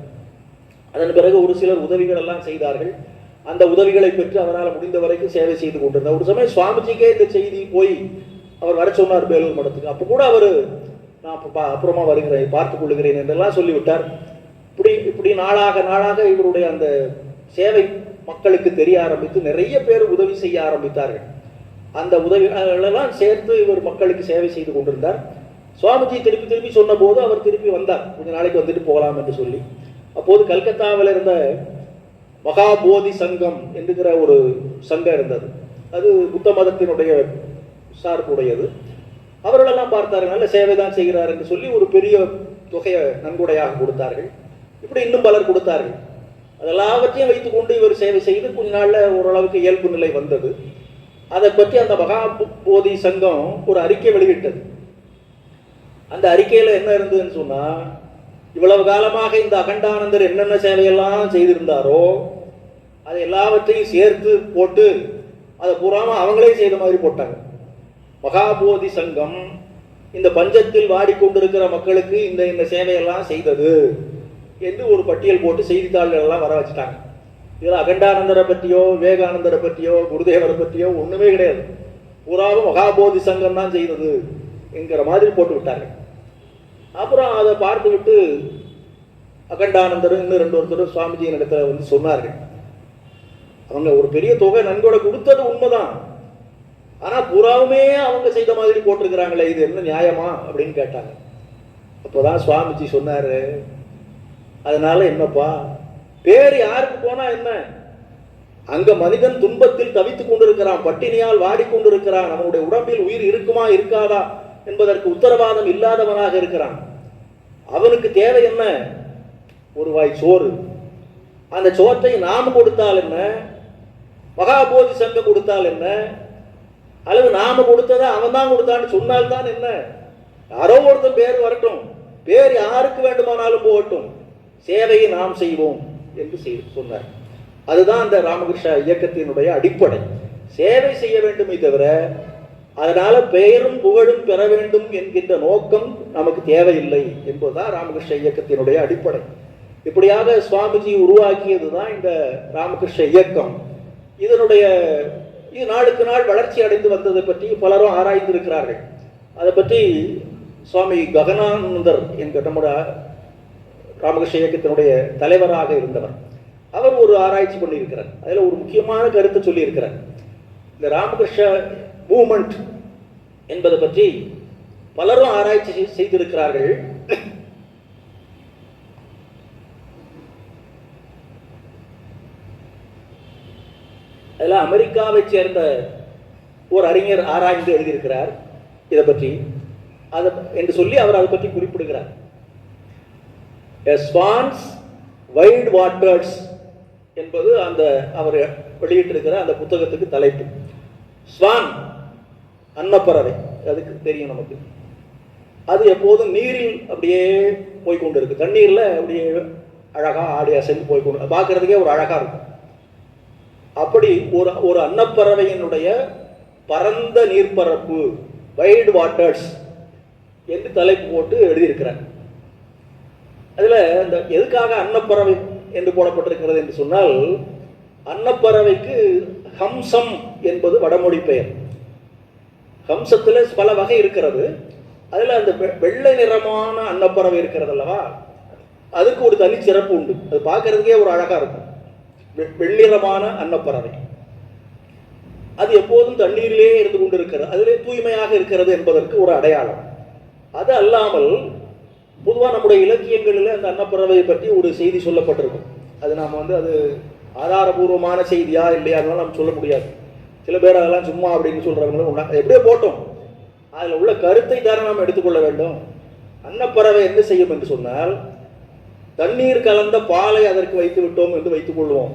அதன் பிறகு ஒரு சிலர் உதவிகள் எல்லாம் செய்தார்கள். அந்த உதவிகளை பெற்று அவரால் முடிந்த வரைக்கும் சேவை செய்து கொண்டிருந்தார். ஒரு சமயம் சுவாமிஜிக்கே இந்த செய்தி போய் அவர் வர சொன்னார் வேலூர் மடத்துக்கு. அப்போ கூட அவர் நான் அப்புறமா வருகிறேன், பார்த்துக் கொள்ளுகிறேன் என்றெல்லாம் சொல்லிவிட்டார். இப்படி நாளாக இவருடைய அந்த சேவை மக்களுக்கு தெரிய ஆரம்பித்து நிறைய பேர் உதவி செய்ய ஆரம்பித்தார்கள். அந்த உதவிகளெல்லாம் சேர்த்து இவர் மக்களுக்கு சேவை செய்து கொண்டிருந்தார். சுவாமிஜி திருப்பி சொன்ன போது அவர் திருப்பி வந்தார், கொஞ்ச நாளைக்கு வந்துட்டு போகலாம் என்று சொல்லி. அப்போது கல்கத்தாவில் இருந்த மகாபோதி சங்கம் என்கிற ஒரு சங்கம் இருந்தது. அது புத்த மதத்தினுடைய சார்புடையது. அவர்களெல்லாம் பார்த்தார்கள், நல்ல சேவை தான் செய்கிறார் என்று சொல்லி ஒரு பெரிய தொகையை நன்கொடையாக கொடுத்தார்கள். இப்படி இன்னும் பலர் கொடுத்தார்கள். அதெல்லாவற்றையும் வைத்துக்கொண்டு இவர் சேவை செய்து கொஞ்ச நாளில் ஓரளவுக்கு இயல்பு நிலை வந்தது. அதை பற்றி அந்த மகாபோதி சங்கம் ஒரு அறிக்கை வெளியிட்டது. அந்த அறிக்கையில் என்ன இருந்ததுன்னு சொன்னா, இவ்வளவு காலமாக இந்த அகண்டானந்தர் என்னென்ன சேவையெல்லாம் செய்திருந்தாரோ அதை எல்லாவற்றையும் சேர்த்து போட்டு அதை பூராம அவங்களே செய்த மாதிரி போட்டாங்க. மகாபோதி சங்கம் இந்த பஞ்சத்தில் வாடிக்கொண்டிருக்கிற மக்களுக்கு இந்த சேவையெல்லாம் செய்தது என்று ஒரு பட்டியல் போட்டு செய்தித்தாள்கள் எல்லாம் வர வச்சுட்டாங்க. இதில் அகண்டானந்தரை பற்றியோ விவேகானந்தரை பற்றியோ குருதேவரை பற்றியோ ஒண்ணுமே கிடையாது. பூராவும் மகாபோதி சங்கம் தான் செய்தது என்கிற மாதிரி போட்டு விட்டாங்க. அப்புறம் அதை பார்த்து விட்டு அகண்டானந்தரும் இன்னும் ஒருத்தரும் சுவாமிஜியின் இடத்துல வந்து சொன்னார்கள், அவங்க ஒரு பெரிய தொகை நன்கொடை கொடுத்தது உண்மைதான், ஆனா புறாவுமே அவங்க செய்த மாதிரி போட்டிருக்கிறாங்களே, இது என்ன நியாயமா அப்படின்னு கேட்டாங்க. அப்போதான் சுவாமிஜி சொன்னாரு, அதனால என்னப்பா, பேர் யாருக்கு போனா என்ன, அங்க மனிதன் துன்பத்தில் தவித்துக் கொண்டிருக்கிறான், பட்டினியால் வாடிக்கொண்டிருக்கிறான், அவனுடைய உடம்பில் உயிர் இருக்குமா இருக்காதா என்பதற்கு உத்தரவாதம் இல்லாதவனாக இருக்கிறான். அவனுக்கு தேவை என்ன, ஒரு வாய் சோறு. அந்த சோற்றை நாம் கொடுத்தால் என்ன, மகாபோதி சங்கம் கொடுத்தால் என்ன, அல்லது நாம கொடுத்ததை அவன் தான் கொடுத்தான்னு சொன்னால்தான் என்ன, யாரோ ஒருத்தன் பேர் வரட்டும், பேர் யாருக்கு வேண்டுமானாலும் போகட்டும், சேவையை நாம் செய்வோம் என்று சொன்னார். அதுதான் அந்த ராமகிருஷ்ண இயக்கத்தினுடைய அடிப்படை. சேவை செய்ய வேண்டுமே தவிர அதனால பெயரும் புகழும் பெற வேண்டும் என்கின்ற நோக்கம் நமக்கு தேவையில்லை என்பதுதான் ராமகிருஷ்ண இயக்கத்தினுடைய அடிப்படை. இப்படியாக சுவாமிஜி உருவாக்கியதுதான் இந்த ராமகிருஷ்ண இயக்கம். இது நாளுக்கு நாள் வளர்ச்சி அடைந்து வந்ததை பற்றி பலரும் ஆராய்ந்திருக்கிறார்கள். அதை பற்றி சுவாமி ககனானந்தர் என்கிற நம்முடைய ராமகிருஷ்ண இயக்கத்தினுடைய தலைவராக இருந்தவர், அவர் ஒரு ஆராய்ச்சி பண்ணியிருக்கிறார். அதில் ஒரு முக்கியமான கருத்தை சொல்லியிருக்கிறார். இந்த ராமகிருஷ்ண மூவ்மெண்ட் என்பதை பற்றி பலரும் ஆராய்ச்சி செய்திருக்கிறார்கள். அதில் அமெரிக்காவை சேர்ந்த ஒரு அறிஞர் ஆராய்ந்து எழுதியிருக்கிறார் இதை பற்றி, அதை என்று சொல்லி அவர் அதை பற்றி குறிப்பிடுகிறார். ஸ்வான்ஸ் வைல்ட் வாட்டர்ஸ் என்பது அந்த அவர் வெளியிட்டிருக்கிற அந்த புத்தகத்துக்கு தலைப்பு. ஸ்வான் அன்னப்பறவை, அதுக்கு தெரியும் நமக்கு. அது எப்போதும் நீரில் அப்படியே போய்கொண்டிருக்கு, தண்ணீர்ல அப்படியே அழகா ஆடி அசைந்து போய்கொண்டு பார்க்கறதுக்கே ஒரு அழகா இருக்கும். அப்படி ஒரு அன்னப்பறவையினுடைய பரந்த நீர்ப்பரப்பு, வைல்ட் வாட்டர்ஸ் என்று தலைப்பு போட்டு எழுதியிருக்கிறார். அதுல இந்த எதுக்காக அன்னப்பறவை என்று போடப்பட்டிருக்கிறது என்று சொன்னால், அன்னப்பறவைக்கு ஹம்சம் என்பது வடமொழி பெயர். ஹம்சத்துல பல வகை இருக்கிறது. அதுல அந்த வெள்ளை நிறமான அன்னப்பறவை இருக்கிறது அல்லவா, அதுக்கு ஒரு தனி சிறப்பு உண்டு. அது பார்க்கறதுக்கே ஒரு அழகா இருக்கும். வெண்ணிறமான அன்னப்பறவை. அது எப்போதும் தண்ணீரிலே இருந்து கொண்டிருக்கிறது, அதிலே தூய்மையாக இருக்கிறது என்பதற்கு ஒரு அடையாளம். அது அல்லாமல் பொதுவாக நம்முடைய இலக்கியங்களில் அந்த அன்னப்பறவையை பற்றி ஒரு செய்தி சொல்லப்பட்டிருக்கும். அது நாம் அது ஆதாரபூர்வமான செய்தியா இல்லையா அதனால நம்ம சொல்ல முடியாது. சில பேர் அதெல்லாம் சும்மா அப்படின்னு சொல்கிறவங்களும் உண்டா. எப்படியோ போட்டோம், அதில் உள்ள கருத்தை தானே நாம் எடுத்துக்கொள்ள வேண்டும். அன்னப்பறவை என்ன செய்யும் என்று சொன்னால், தண்ணீர் கலந்த பாலை அதற்கு வைத்து விட்டோம் என்று வைத்துக் கொள்வோம்.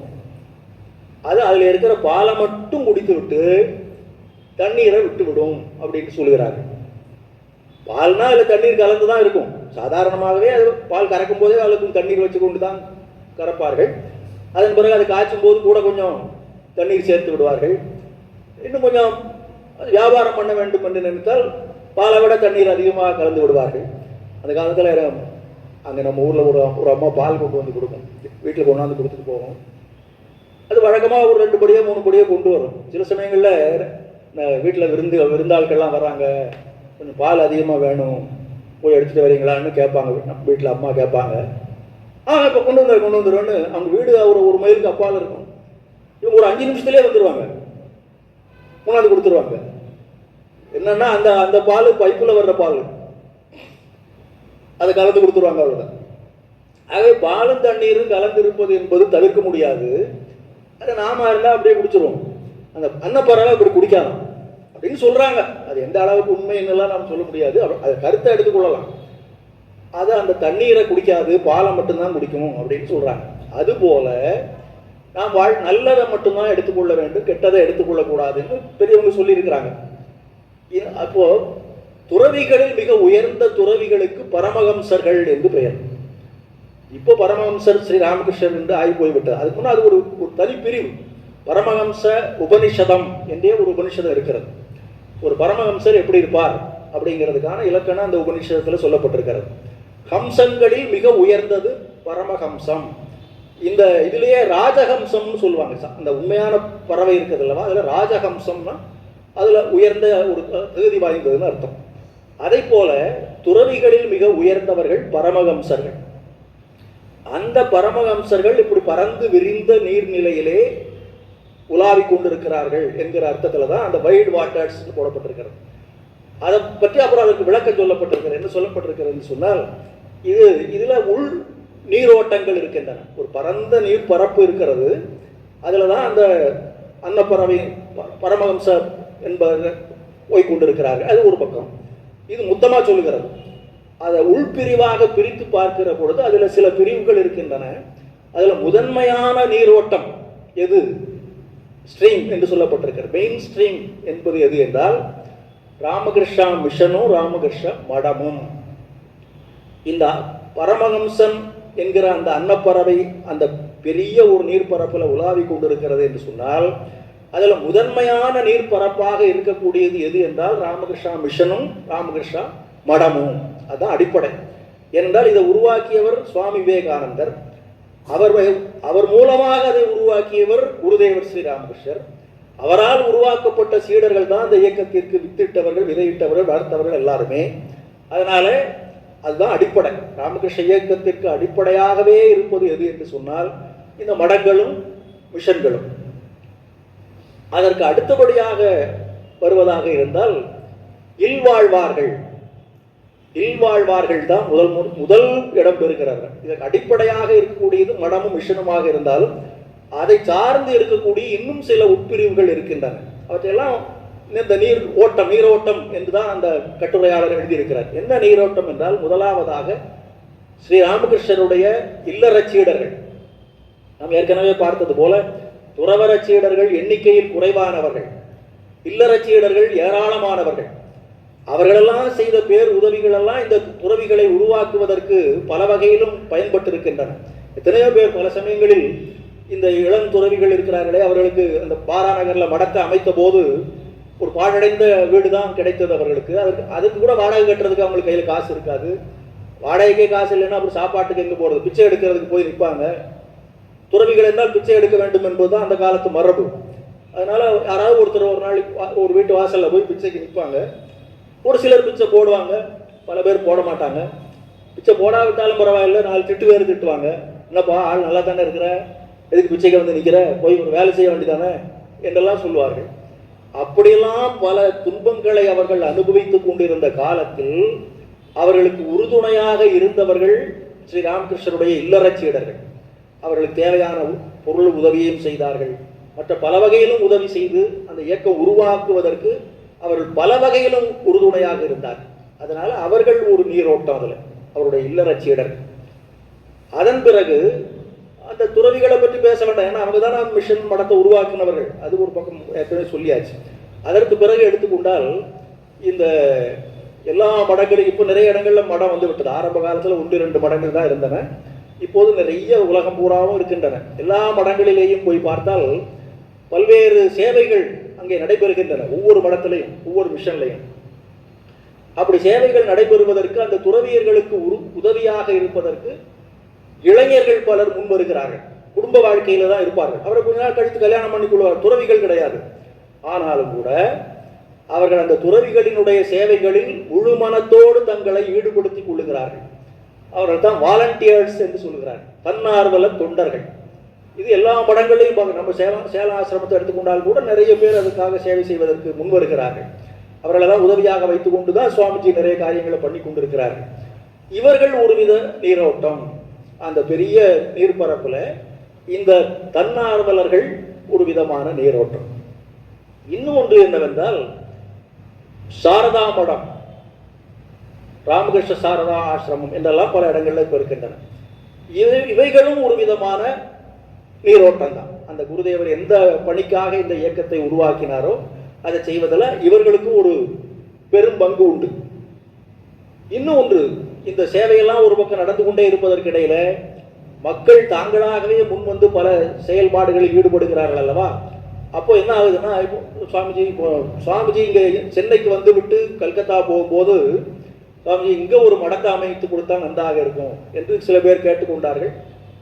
அது அதில் இருக்கிற பாலை மட்டும் குடித்து விட்டு தண்ணீரை விட்டு விடும் அப்படின்னு சொல்கிறாரு. பால்னா அதில் தண்ணீர் கலந்து தான் இருக்கும். சாதாரணமாகவே அது பால் கறக்கும் போதே அதுக்கும் தண்ணீர் வச்சு கொண்டு தான் கறப்பார்கள். அதன் பிறகு அது காய்ச்சும் போது கூட கொஞ்சம் தண்ணீர் சேர்த்து விடுவார்கள். இன்னும் கொஞ்சம் வியாபாரம் பண்ண வேண்டும் என்று நினைத்தால் பாலை விட தண்ணீர் அதிகமாக கலந்து விடுவார்கள். அந்த காலத்தில் அங்கே நம்ம ஊரில் ஒரு அம்மா பால் கொண்டு வந்து கொடுக்கும், வீட்டில் கொண்டாந்து கொடுத்துட்டு போகும். அது வழக்கமாக ஒரு 2 படியோ 3 படியோ கொண்டு வரும். சில சமயங்களில் வீட்டில் விருந்தாட்கள்லாம் வராங்க, கொஞ்சம் பால் அதிகமாக வேணும், போய் எடுத்துகிட்டு வரீங்களான்னு கேட்பாங்க. வீட்டில் அம்மா கேட்பாங்க. இப்போ கொண்டு வந்துடுவோன்னு அவங்க வீடு ஒரு மைலுக்கு அப்பால் இருக்கும். இவங்க ஒரு 5 நிமிஷத்துலேயே வந்துடுவாங்க, கொண்டாந்து கொடுத்துருவாங்க. என்னன்னா அந்த பால் பைப்பில் வர்ற பால் அதை கலந்து கொடுத்துருவாங்க, அவ்வளோதான். ஆகவே பாலும் தண்ணீரும் கலந்து இருப்பது என்பது தவிர்க்க முடியாது. அதை நாம இருந்தால் அப்படியே குடிச்சிருவோம். அந்த அன்னப்பறவை அப்படி குடிக்கலாம் அப்படின்னு சொல்றாங்க. அது எந்த அளவுக்கு உண்மை என்னெல்லாம் நாம் சொல்ல முடியாது, அதை கருத்தை எடுத்துக்கொள்ளலாம். அதை அந்த தண்ணீரை குடிக்காது, பாலை மட்டும்தான் குடிக்கும் அப்படின்னு சொல்றாங்க. அதுபோல நாம் நல்லதை மட்டும்தான் எடுத்துக்கொள்ள வேண்டும், கெட்டதை எடுத்துக்கொள்ளக்கூடாதுன்னு பெரியவங்க சொல்லியிருக்கிறாங்க. அப்போ துறவிகளில் மிக உயர்ந்த துறவிகளுக்கு பரமஹம்சர்கள் என்று பெயர். இப்போ பரமஹம்சர் ஸ்ரீ ராமகிருஷ்ணர் என்று ஆகி போய்விட்டார். அதுக்கு முன்னாடி அது ஒரு தனி பிரிவு. பரமஹம்ச உபனிஷதம் என்றே ஒரு உபனிஷதம் இருக்கிறது. ஒரு பரமஹம்சர் எப்படி இருப்பார் அப்படிங்கிறதுக்கான இலக்கணம் அந்த உபனிஷதத்தில் சொல்லப்பட்டிருக்கிறது. ஹம்சங்களில் மிக உயர்ந்தது பரமஹம்சம். இந்த இதுலேயே ராஜஹம்சம்னு சொல்லுவாங்க. அந்த உண்மையான பறவை இருக்கிறது அல்லவா, அதில் ராஜஹம்சம்னா அதில் உயர்ந்த ஒரு தகுதி வாய்ந்ததுன்னு அர்த்தம். அதை போல துறவிகளில் மிக உயர்ந்தவர்கள் பரமஹம்சர்கள். அந்த பரமஹம்சர்கள் இப்படி பறந்து விரிந்த நீர்நிலையிலே உலாவிக் கொண்டிருக்கிறார்கள் என்கிற அர்த்தத்தில் தான் அந்த வைட் வாட்டர்ஸ் போடப்பட்டிருக்கிறது. அதை பற்றி அப்புறம் அதற்கு விளக்கம் சொல்லப்பட்டிருக்கிறது. என்ன சொல்லப்பட்டிருக்கிறது சொன்னால், இதில் உள் நீரோட்டங்கள் இருக்கின்றன. ஒரு பரந்த நீர் பரப்பு இருக்கிறது, அதில் தான் அந்த அன்னப்பறவை பரமஹம்சர் என்பவர்கள் போய்கொண்டிருக்கிறார்கள். அது ஒரு பக்கம். இது மொத்தமாக சொல்லுகிறது. அதை உள்பிரிவாக பிரித்து பார்க்கிற பொழுது அதில் சில பிரிவுகள் இருக்கின்றன. அதில் முதன்மையான நீரோட்டம் எது, ஸ்ட்ரீம் என்று சொல்லப்பட்டிருக்கிறது. மெயின் ஸ்ட்ரீம் என்பது எது என்றால் ராமகிருஷ்ணா மிஷனும் ராமகிருஷ்ண மடமும். இந்த பரமஹம்சன் என்கிற அந்த அன்னப்பறவை அந்த பெரிய ஒரு நீர்ப்பரப்பில் உலாவிக் கொண்டிருக்கிறது என்று சொன்னால், அதில் முதன்மையான நீர்ப்பரப்பாக இருக்கக்கூடியது எது என்றால் ராமகிருஷ்ணா மிஷனும் ராமகிருஷ்ணா மடமும். அதுதான் அடிப்படை. ஏனென்றால் இதை உருவாக்கியவர் சுவாமி விவேகானந்தர். அவர் மூலமாக அதை உருவாக்கியவர் குருதேவர் ஸ்ரீ ராமகிருஷ்ணர். அவரால் உருவாக்கப்பட்ட சீடர்கள் தான் இந்த இயக்கத்திற்கு வித்திட்டவர்கள், விதையிட்டவர்கள், வளர்த்தவர்கள் எல்லாருமே. அதனால அதுதான் அடிப்படை. ராமகிருஷ்ண இயக்கத்திற்கு அடிப்படையாகவே இருப்பது எது என்று சொன்னால் இந்த மடங்களும் மிஷன்களும். அதற்கு அடுத்தபடியாக வருவதாக இருந்தால் இல்வாழ்வார்கள். இல்வாழ்வார்கள் தான் முதல் இடம் பெறுகிறார்கள். இதற்கு அடிப்படையாக இருக்கக்கூடியது மடமும் மிஷனுமாக இருந்தாலும் அதை சார்ந்து இருக்கக்கூடிய இன்னும் சில உட்பிரிவுகள் இருக்கின்றன. அவற்றையெல்லாம் இந்த நீரோட்டம் என்றுதான் அந்த கட்டுரையாளர் எழுதியிருக்கிறார். என்ன நீரோட்டம் என்றால், முதலாவதாக ஸ்ரீ ராமகிருஷ்ணருடைய இல்லற சீடர்கள். நாம் ஏற்கனவே பார்த்தது போல துறவர சீடர்கள் எண்ணிக்கையில் குறைவானவர்கள், இல்லற சீடர்கள் ஏராளமானவர்கள். அவர்களெல்லாம் செய்த பேர் உதவிகள் எல்லாம் இந்த துறவிகளை உருவாக்குவதற்கு பல வகையிலும் பயன்பட்டிருக்கின்றன. எத்தனையோ பேர் பல சமயங்களில் இந்த இளம் துறவிகள் இருக்கிறார்களே, அவர்களுக்கு அந்த பாராநகரில் மடத்தை அமைத்த போது ஒரு பாழடைந்த வீடு தான் கிடைத்தது அவர்களுக்கு. அதுக்கு கூட வாடகை கட்டுறதுக்கு அவங்களுக்கு கையில் காசு இருக்காது. வாடகைக்கே காசு இல்லைன்னா அப்புறம் சாப்பாட்டுக்கு எங்கே போகிறது, பிச்சை எடுக்கிறதுக்கு போய் நிற்பாங்க. துறவிகள் என்றால் பிச்சை எடுக்க வேண்டும் என்பது தான் அந்த காலத்து மரபு. அதனால யாராவது ஒருத்தர் ஒரு நாளைக்கு ஒரு வீட்டு வாசலில் போய் பிச்சைக்கு நிற்பாங்க. ஒரு சிலர் பிச்சை போடுவாங்க, பல பேர் போட மாட்டாங்க. பிச்சை போடாவிட்டாலும் பரவாயில்ல, 4 திட்டு வேறு திட்டுவாங்க. என்னப்பா ஆள் நல்லா தானே இருக்கிற, எதுக்கு பிச்சைக்கு வந்து நிற்கிற, போய் ஒரு வேலை செய்ய வேண்டியதானே என்றெல்லாம் சொல்வார்கள். அப்படியெல்லாம் பல துன்பங்களை அவர்கள் அனுபவித்துக் கொண்டிருந்த காலத்தில் அவர்களுக்கு உறுதுணையாக இருந்தவர்கள் ஸ்ரீ ராமகிருஷ்ணருடைய இல்லறச் சீடர்கள். அவர்களுக்கு தேவையான பொருள் உதவியையும் செய்தார்கள். மற்ற பல வகையிலும் உதவி செய்து அந்த இயக்கம் உருவாக்குவதற்கு அவர்கள் பல வகையிலும் உறுதுணையாக இருந்தார். அதனால அவர்கள் ஒரு நீரோட்டம் அதில், அவருடைய இல்லறச் சீடர்கள். அதன் பிறகு அந்த துறவிகளை பற்றி பேச வேண்டாம், ஏன்னா அவங்க தானே மிஷன் மடத்தை உருவாக்கினவர்கள். அது ஒரு பக்கம் ஏற்கனவே சொல்லியாச்சு. அதற்கு பிறகு எடுத்துக்கொண்டால் இந்த எல்லா மடங்களும் இப்போ நிறைய இடங்களில் மடம் வந்து விட்டது. ஆரம்ப காலத்தில் 1-2 மடங்கள் தான் இருந்தன. இப்போது நிறைய உலகம் பூராவும் இருக்கின்றன. எல்லா மடங்களிலேயும் போய் பார்த்தால் பல்வேறு சேவைகள் அங்கே நடைபெறுகின்றன. ஒவ்வொரு மடத்திலையும் ஒவ்வொரு மிஷன்லையும் அப்படி சேவைகள் நடைபெறுவதற்கு அந்த துறவியர்களுக்கு உதவியாக இருப்பதற்கு இளைஞர்கள் பலர் முன் வருகிறார்கள். குடும்ப வாழ்க்கையில தான் இருப்பார்கள். அவரை கொஞ்ச நாள் கழித்து கல்யாணம் பண்ணி கொள்வார். துறவிகள் கிடையாது. ஆனாலும் கூட அவர்கள் அந்த துறவிகளினுடைய சேவைகளில் முழு மனத்தோடு தங்களை ஈடுபடுத்திக் கொள்ளுகிறார்கள். அவர்கள் தான் வாலண்டியர்ஸ் என்று சொல்லுகிறார்கள், தன்னார்வல தொண்டர்கள். இது எல்லா மடங்களையும் நம்ம சேல ஆசிரமத்தை எடுத்துக்கொண்டால் கூட நிறைய பேர் அதுக்காக சேவை செய்வதற்கு முன் வருகிறார்கள். அவர்களெல்லாம் உதவியாக வைத்துக் கொண்டுதான் சுவாமிஜி நிறைய காரியங்களை பண்ணி கொண்டிருக்கிறார்கள். இவர்கள் ஒருவித நீரோட்டம். அந்த பெரிய நீர்ப்பரப்புல இந்த தன்னார்வலர்கள் ஒரு விதமான நீரோட்டம். இன்னும் ஒன்று என்னவென்றால் சாரதா மடம், ராமகிருஷ்ண சாரதா ஆசிரமம் என்றெல்லாம் பல இடங்களில் இப்போ இருக்கின்றன. இவைகளும் ஒரு விதமான நீரோட்டம் தான். அந்த குருதேவர் எந்த பணிக்காக இந்த இயக்கத்தை உருவாக்கினாரோ அதை செய்வதில் இவர்களுக்கும் ஒரு பெரும் பங்கு உண்டு. இன்னும் ஒன்று, இந்த சேவையெல்லாம் ஒரு பக்கம் நடந்து கொண்டே இருப்பதற்கு இடையில மக்கள் தாங்களாகவே முன் வந்து பல செயல்பாடுகளில் ஈடுபடுகிறார்கள் அல்லவா. அப்போ என்ன ஆகுதுன்னா, இப்போ சுவாமிஜி இங்கே சென்னைக்கு வந்து விட்டு கல்கத்தா போகும்போது சுவாமிஜி இங்கே ஒரு மடத்தை அமைத்து கொடுத்தா நன்றாக இருக்கும் என்று சில பேர் கேட்டுக்கொண்டார்கள்.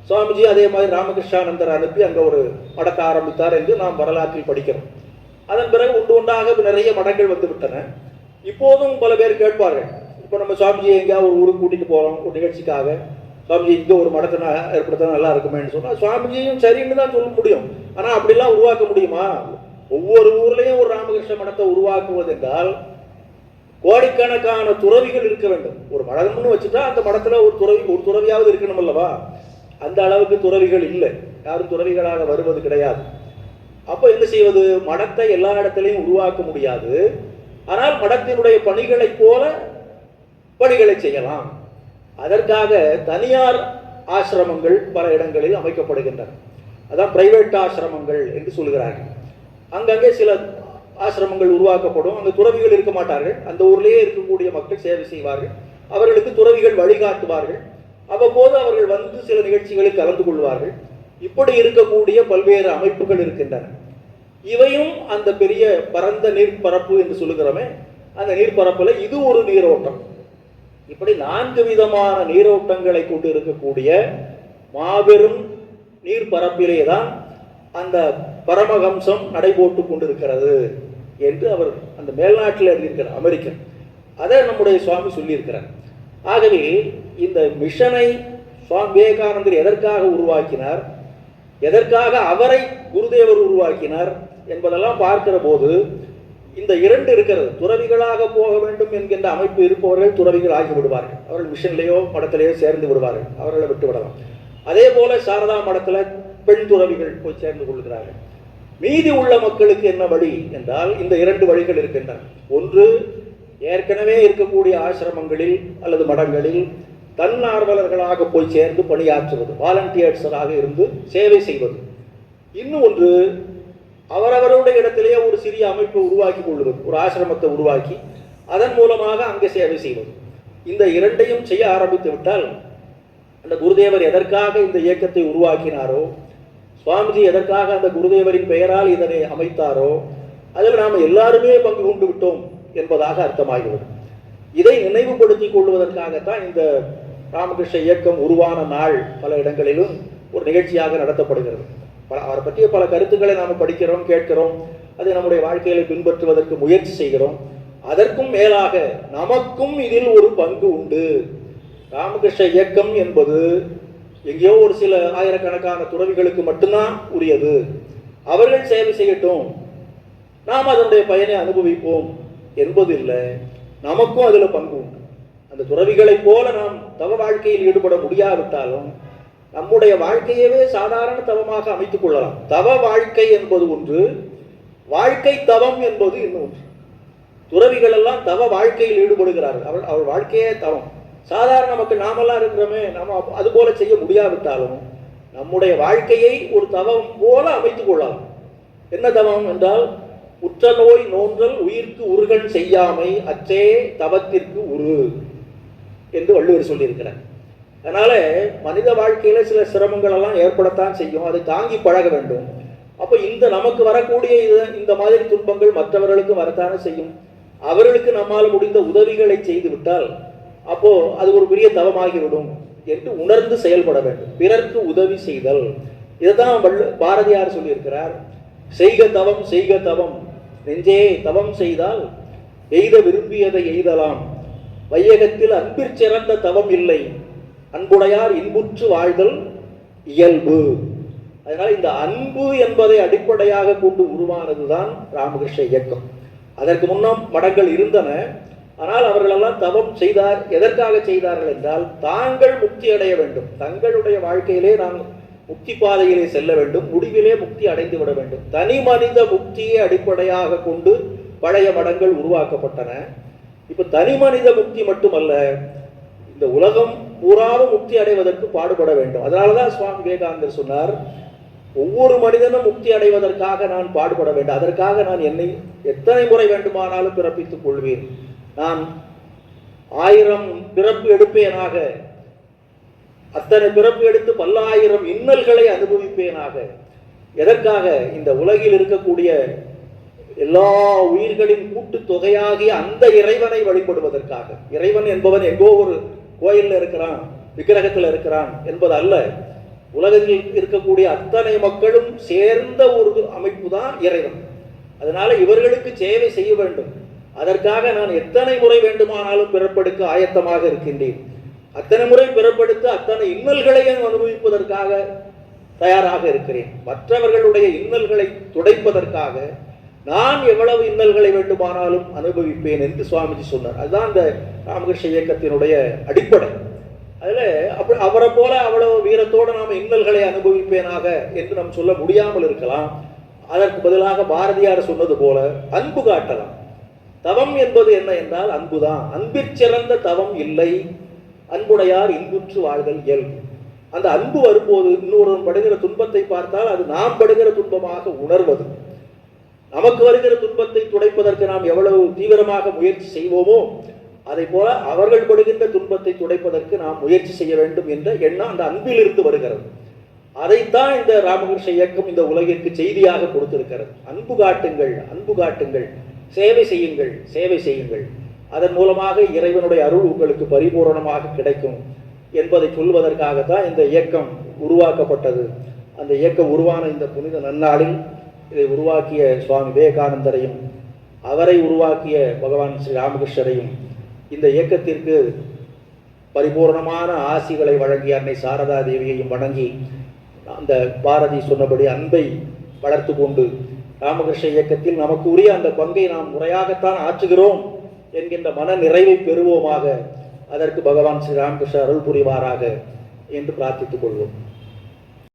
சுவாமிஜி அதே மாதிரி ராமகிருஷ்ணானந்தர் அனுப்பி அங்கே ஒரு மடத்தை ஆரம்பித்தார் என்று நாம் வரலாற்றில் படிக்கிறோம். அதன் பிறகு ஒன்றாக நிறைய மடங்கள் வந்து விட்டன. இப்போதும் பல பேர் கேட்பார்கள், இப்போ நம்ம சுவாமிஜியை எங்கேயாவது ஒரு ஊருக்கு கூட்டிகிட்டு போகிறோம் ஒரு நிகழ்ச்சிக்காக, சுவாமிஜி இங்கே ஒரு மடத்தை ஏற்படுத்தினா நல்லா இருக்குமேன்னு சொன்னால் சுவாமிஜியும் சரின்னு தான் சொல்ல முடியும். ஆனால் அப்படிலாம் உருவாக்க முடியுமா? ஒவ்வொரு ஊர்லேயும் ஒரு ராமகிருஷ்ண மடத்தை உருவாக்குவது என்றால் கோடிக்கணக்கான துறவிகள் இருக்க வேண்டும். ஒரு மடம்னு வச்சுட்டா அந்த மடத்தில் ஒரு துறவியாவது இருக்கணும் அல்லவா. அந்த அளவுக்கு துறவிகள் இல்லை, யாரும் துறவிகளாக வருவது கிடையாது. அப்போ என்ன செய்வது? மடத்தை எல்லா இடத்திலையும் உருவாக்க முடியாது. ஆனால் மடத்தினுடைய பணிகளைப் போல பணிகளை செய்யலாம். அதற்காக தனியார் ஆசிரமங்கள் பல இடங்களில் அமைக்கப்படுகின்றன. அதான் பிரைவேட் ஆசிரமங்கள் என்று சொல்கிறார்கள். அங்கங்கே சில ஆசிரமங்கள் உருவாக்கப்படும். அங்கு துறவிகள் இருக்க மாட்டார்கள். அந்த ஊர்லேயே இருக்கக்கூடிய மக்கள் சேவை செய்வார்கள். அவர்களுக்கு துறவிகள் வழிகாட்டுவார்கள். அவ்வப்போது அவர்கள் வந்து சில நிகழ்ச்சிகளில் கலந்து கொள்வார்கள். இப்படி இருக்கக்கூடிய பல்வேறு அமைப்புகள் இருக்கின்றன. இவையும் அந்த பெரிய பரந்த நீர்ப்பரப்பு என்று சொல்லுகிறோமே, அந்த நீர்ப்பரப்புல இது ஒரு நீரோட்டம். இப்படி 4 விதமான நீரோட்டங்களை கொண்டு இருக்கக்கூடிய மாபெரும் நீர்ப்பரப்பிலே தான் அந்த பரமஹம்சம் நடைபோட்டு கொண்டிருக்கிறது என்று அவர் அந்த மேல்நாட்டில் எழுதியிருக்கிறார், அமெரிக்கன். அதை நம்முடைய சுவாமி சொல்லியிருக்கிறார். ஆகவே இந்த மிஷனை சுவாமி விவேகானந்தர் எதற்காக உருவாக்கினார், எதற்காக அவரை குருதேவர் உருவாக்கினார் என்பதெல்லாம் பார்க்கிற போது இந்த 2 இருக்கிறது. துறவிகளாக போக வேண்டும் என்கின்ற அமைப்பு இருப்பவர்கள் துறவிகள் ஆகி விடுவார்கள். அவர்கள் மிஷன்லேயோ மடத்திலேயோ சேர்ந்து விடுவார்கள், அவர்களை விட்டு விடலாம். அதே போல சாரதா மடத்தில் பெண் துறவிகள் போய் சேர்ந்து கொள்கிறார்கள். மீதி உள்ள மக்களுக்கு என்ன வழி என்றால் இந்த 2 வழிகள் இருக்கின்றன. ஒன்று, ஏற்கனவே இருக்கக்கூடிய ஆசிரமங்களில் அல்லது மடங்களில் தன்னார்வலர்களாக போய் சேர்ந்து பணியாற்றுவது, வாலண்டியர்ஸராக இருந்து சேவை செய்வது. இன்னும் ஒன்று, அவரவருடைய இடத்திலேயே ஒரு சிறிய அமைப்பை உருவாக்கி கொள்வது, ஒரு ஆசிரமத்தை உருவாக்கி அதன் மூலமாக அங்கே சேவை செய்வது. இந்த 2ஐயும் செய்ய ஆரம்பித்து விட்டால் அந்த குருதேவர் எதற்காக இந்த இயக்கத்தை உருவாக்கினாரோ, சுவாமிஜி எதற்காக அந்த குருதேவரின் பெயரால் இதனை அமைத்தாரோ அதில் நாம் எல்லாருமே பங்கு கொண்டு விட்டோம் என்பதாக அர்த்தமாகிறது. இதை நினைவுபடுத்திக் கொள்வதற்காகத்தான் இந்த ராமகிருஷ்ண இயக்கம் உருவான நாள் பல இடங்களிலும் ஒரு நிகழ்ச்சியாக நடத்தப்படுகிறது. அவரை பற்றிய பல கருத்துக்களை நாம் படிக்கிறோம், கேட்கிறோம், அதை நம்முடைய வாழ்க்கையில பின்பற்றுவதற்கு முயற்சி செய்கிறோம். அதற்கும் மேலாக நமக்கும் இதில் ஒரு பங்கு உண்டு. ராமகிருஷ்ண இயக்கம் என்பது எங்கேயோ ஒரு சில ஆயிரக்கணக்கான துறவிகளுக்கு மட்டும்தான் உரியது, அவர்கள் சேவை செய்யட்டும், நாம் அதனுடைய பயனை அனுபவிப்போம் என்பது இல்லை. நமக்கும் அதில் பங்கு உண்டு. அந்த துறவிகளைப் போல நாம் தவ வாழ்க்கையில் ஈடுபட முடியாவிட்டாலும் நம்முடைய வாழ்க்கையவே சாதாரண தவமாக அமைத்துக் கொள்ளலாம். தவ வாழ்க்கை என்பது ஒன்று, வாழ்க்கை தவம் என்பது இன்னொன்று. துறவிகள் எல்லாம் தவ வாழ்க்கையில் ஈடுபடுகிறார்கள். அவள் வாழ்க்கையே தவம். சாதாரண மக்கள் நாமெல்லாம் இருக்கிறோமே, நாம் அது போல செய்ய முடியாவிட்டாலும் நம்முடைய வாழ்க்கையை ஒரு தவம் போல அமைத்துக் கொள்ளலாம். என்ன தவம் என்றால், உற்ற நோய் நோன்றல் உயிர்க்கு உருகன் செய்யாமை அச்சே தவத்திற்கு உரு என்று வள்ளுவர் சொல்லியிருக்கிறார். அதனால மனித வாழ்க்கையில சில சிரமங்கள் எல்லாம் ஏற்படத்தான் செய்யும், அதை தாங்கி பழக வேண்டும். அப்போ இந்த நமக்கு வரக்கூடிய இந்த மாதிரி துன்பங்கள் மற்றவர்களுக்கும் வரத்தானே செய்யும். அவர்களுக்கு நம்மால் முடிந்த உதவிகளை செய்து விட்டால் அப்போ அது ஒரு பெரிய தவமாகிவிடும் என்று உணர்ந்து செயல்பட வேண்டும். பிறர்க்கு உதவி செய்தல், இதைதான் பாரதியார் சொல்லியிருக்கிறார். செய்க தவம் செய்க தவம் நெஞ்சே தவம் செய்தால் எய்த விரும்பியதை எய்தலாம், வையகத்தில் அன்பிற் சிறந்த தவம் இல்லை, அன்புடையார் இன்புற்று வாழ்தல் இயல்பு. அதனால இந்த அன்பு என்பதை அடிப்படையாக கொண்டு உருவானதுதான் ராமகிருஷ்ண இயக்கம். அதற்கு முன்னம் மடங்கள் இருந்தன. ஆனால் அவர்களெல்லாம் தவம் செய்தார். எதற்காக செய்தார்கள் என்றால், தாங்கள் முக்தி அடைய வேண்டும், தங்களுடைய வாழ்க்கையிலே நாம் முக்தி பாதையிலே செல்ல வேண்டும், முடிவிலே முக்தி அடைந்து விட வேண்டும். தனி மனித முக்தியை அடிப்படையாக கொண்டு பழைய மடங்கள் உருவாக்கப்பட்டன. இப்ப தனி மனித முக்தி மட்டுமல்ல, இந்த உலகம் பூராவும் முக்தி அடைவதற்கு பாடுபட வேண்டும். அதனாலதான் சுவாமி விவேகானந்தர் சொன்னார், ஒவ்வொரு மனிதனும் முக்தி அடைவதற்காக நான் பாடுபட வேண்டும், அதற்காக நான் என்னை எத்தனை முறை வேண்டுமானாலும் பிறப்பித்துக் கொள்வேன், நான் 1000 பிறப்பு எடுப்பேனாக, அத்தனை பிறப்பு எடுத்து பல்லாயிரம் இன்னல்களை அனுபவிப்பேனாக. எதற்காக? இந்த உலகில் இருக்கக்கூடிய எல்லா உயிர்களின் கூட்டு தொகையாகிய அந்த இறைவனை வழிபடுவதற்காக. இறைவன் என்பவன் எங்கோ ஒரு கோயிலில் இருக்கிறான், விக்கிரகத்தில் இருக்கிறான் என்பது அல்ல. உலகத்தில் இருக்கக்கூடிய அத்தனை மக்களும் சேர்ந்த ஒரு அமைப்பு தான் இறைவன். அதனால இவர்களுக்கு சேவை செய்ய வேண்டும். அதற்காக நான் எத்தனை முறை வேண்டுமானாலும் பிறப்பெடுக்க ஆயத்தமாக இருக்கின்றேன். அத்தனை முறை பிறப்பெடுத்து அத்தனை இன்னல்களையும் அனுபவிப்பதற்காக தயாராக இருக்கிறேன். மற்றவர்களுடைய இன்னல்களை துடைப்பதற்காக நான் எவ்வளவு இன்னல்களை வேண்டுமானாலும் அனுபவிப்பேன் என்று சுவாமிஜி சொன்னார். அதுதான் இந்த ராமகிருஷ்ண இயக்கத்தினுடைய அடிப்படை. அதில் அவரை போல அவ்வளவு வீரத்தோடு நாம் இன்னல்களை அனுபவிப்பேனாக என்று நாம் சொல்ல முடியாமல் இருக்கலாம். அதற்கு பதிலாக பாரதியார் சொன்னது போல அன்பு காட்டலாம். தவம் என்பது என்ன என்றால் அன்புதான். அன்பிற் சிறந்த தவம் இல்லை, அன்புடையார் இன்புற்று வாழ்தல் இயல்பு. அந்த அன்பு வரும்போது இன்னொருவன் படுகிற துன்பத்தை பார்த்தால் அது நாம் படுகிற துன்பமாக உணர்வது. நமக்கு வருகிற துன்பத்தை துடைப்பதற்கு நாம் எவ்வளவு தீவிரமாக முயற்சி செய்வோமோ அதை போல அவர்கள் படுகின்ற துன்பத்தை துடைப்பதற்கு நாம் முயற்சி செய்ய வேண்டும் என்ற எண்ணம் அந்த அன்பிலிருந்து வருகிறது. அதைத்தான் இந்த ராமகிருஷ்ண இயக்கம் இந்த உலகிற்கு செய்தியாக கொடுத்திருக்கிறது. அன்பு காட்டுங்கள், அன்பு காட்டுங்கள், சேவை செய்யுங்கள், சேவை செய்யுங்கள். அதன் மூலமாக இறைவனுடைய அருள் உங்களுக்கு பரிபூரணமாக கிடைக்கும் என்பதை சொல்வதற்காகத்தான் இந்த இயக்கம் உருவாக்கப்பட்டது. அந்த இயக்கம் உருவான இந்த புனித நன்னாளில் இதை உருவாக்கிய சுவாமி விவேகானந்தரையும் அவரை உருவாக்கிய பகவான் ஸ்ரீ ராமகிருஷ்ணரையும் இந்த இயக்கத்திற்கு பரிபூர்ணமான ஆசிகளை வழங்கிய அன்னை சாரதா தேவியையும் வணங்கி அந்த பாரதி சொன்னபடி அன்பை வளர்த்து கொண்டு ராமகிருஷ்ண இயக்கத்தில் நமக்கு உரிய அந்த பங்கை நாம் முறையாகத்தான் ஆற்றுகிறோம் என்கின்ற மன நிறைவை பெறுவோமாக. அதற்கு பகவான் ஸ்ரீ ராமகிருஷ்ணர் அருள் புரிவாராக என்று பிரார்த்தித்துக் கொள்வோம்.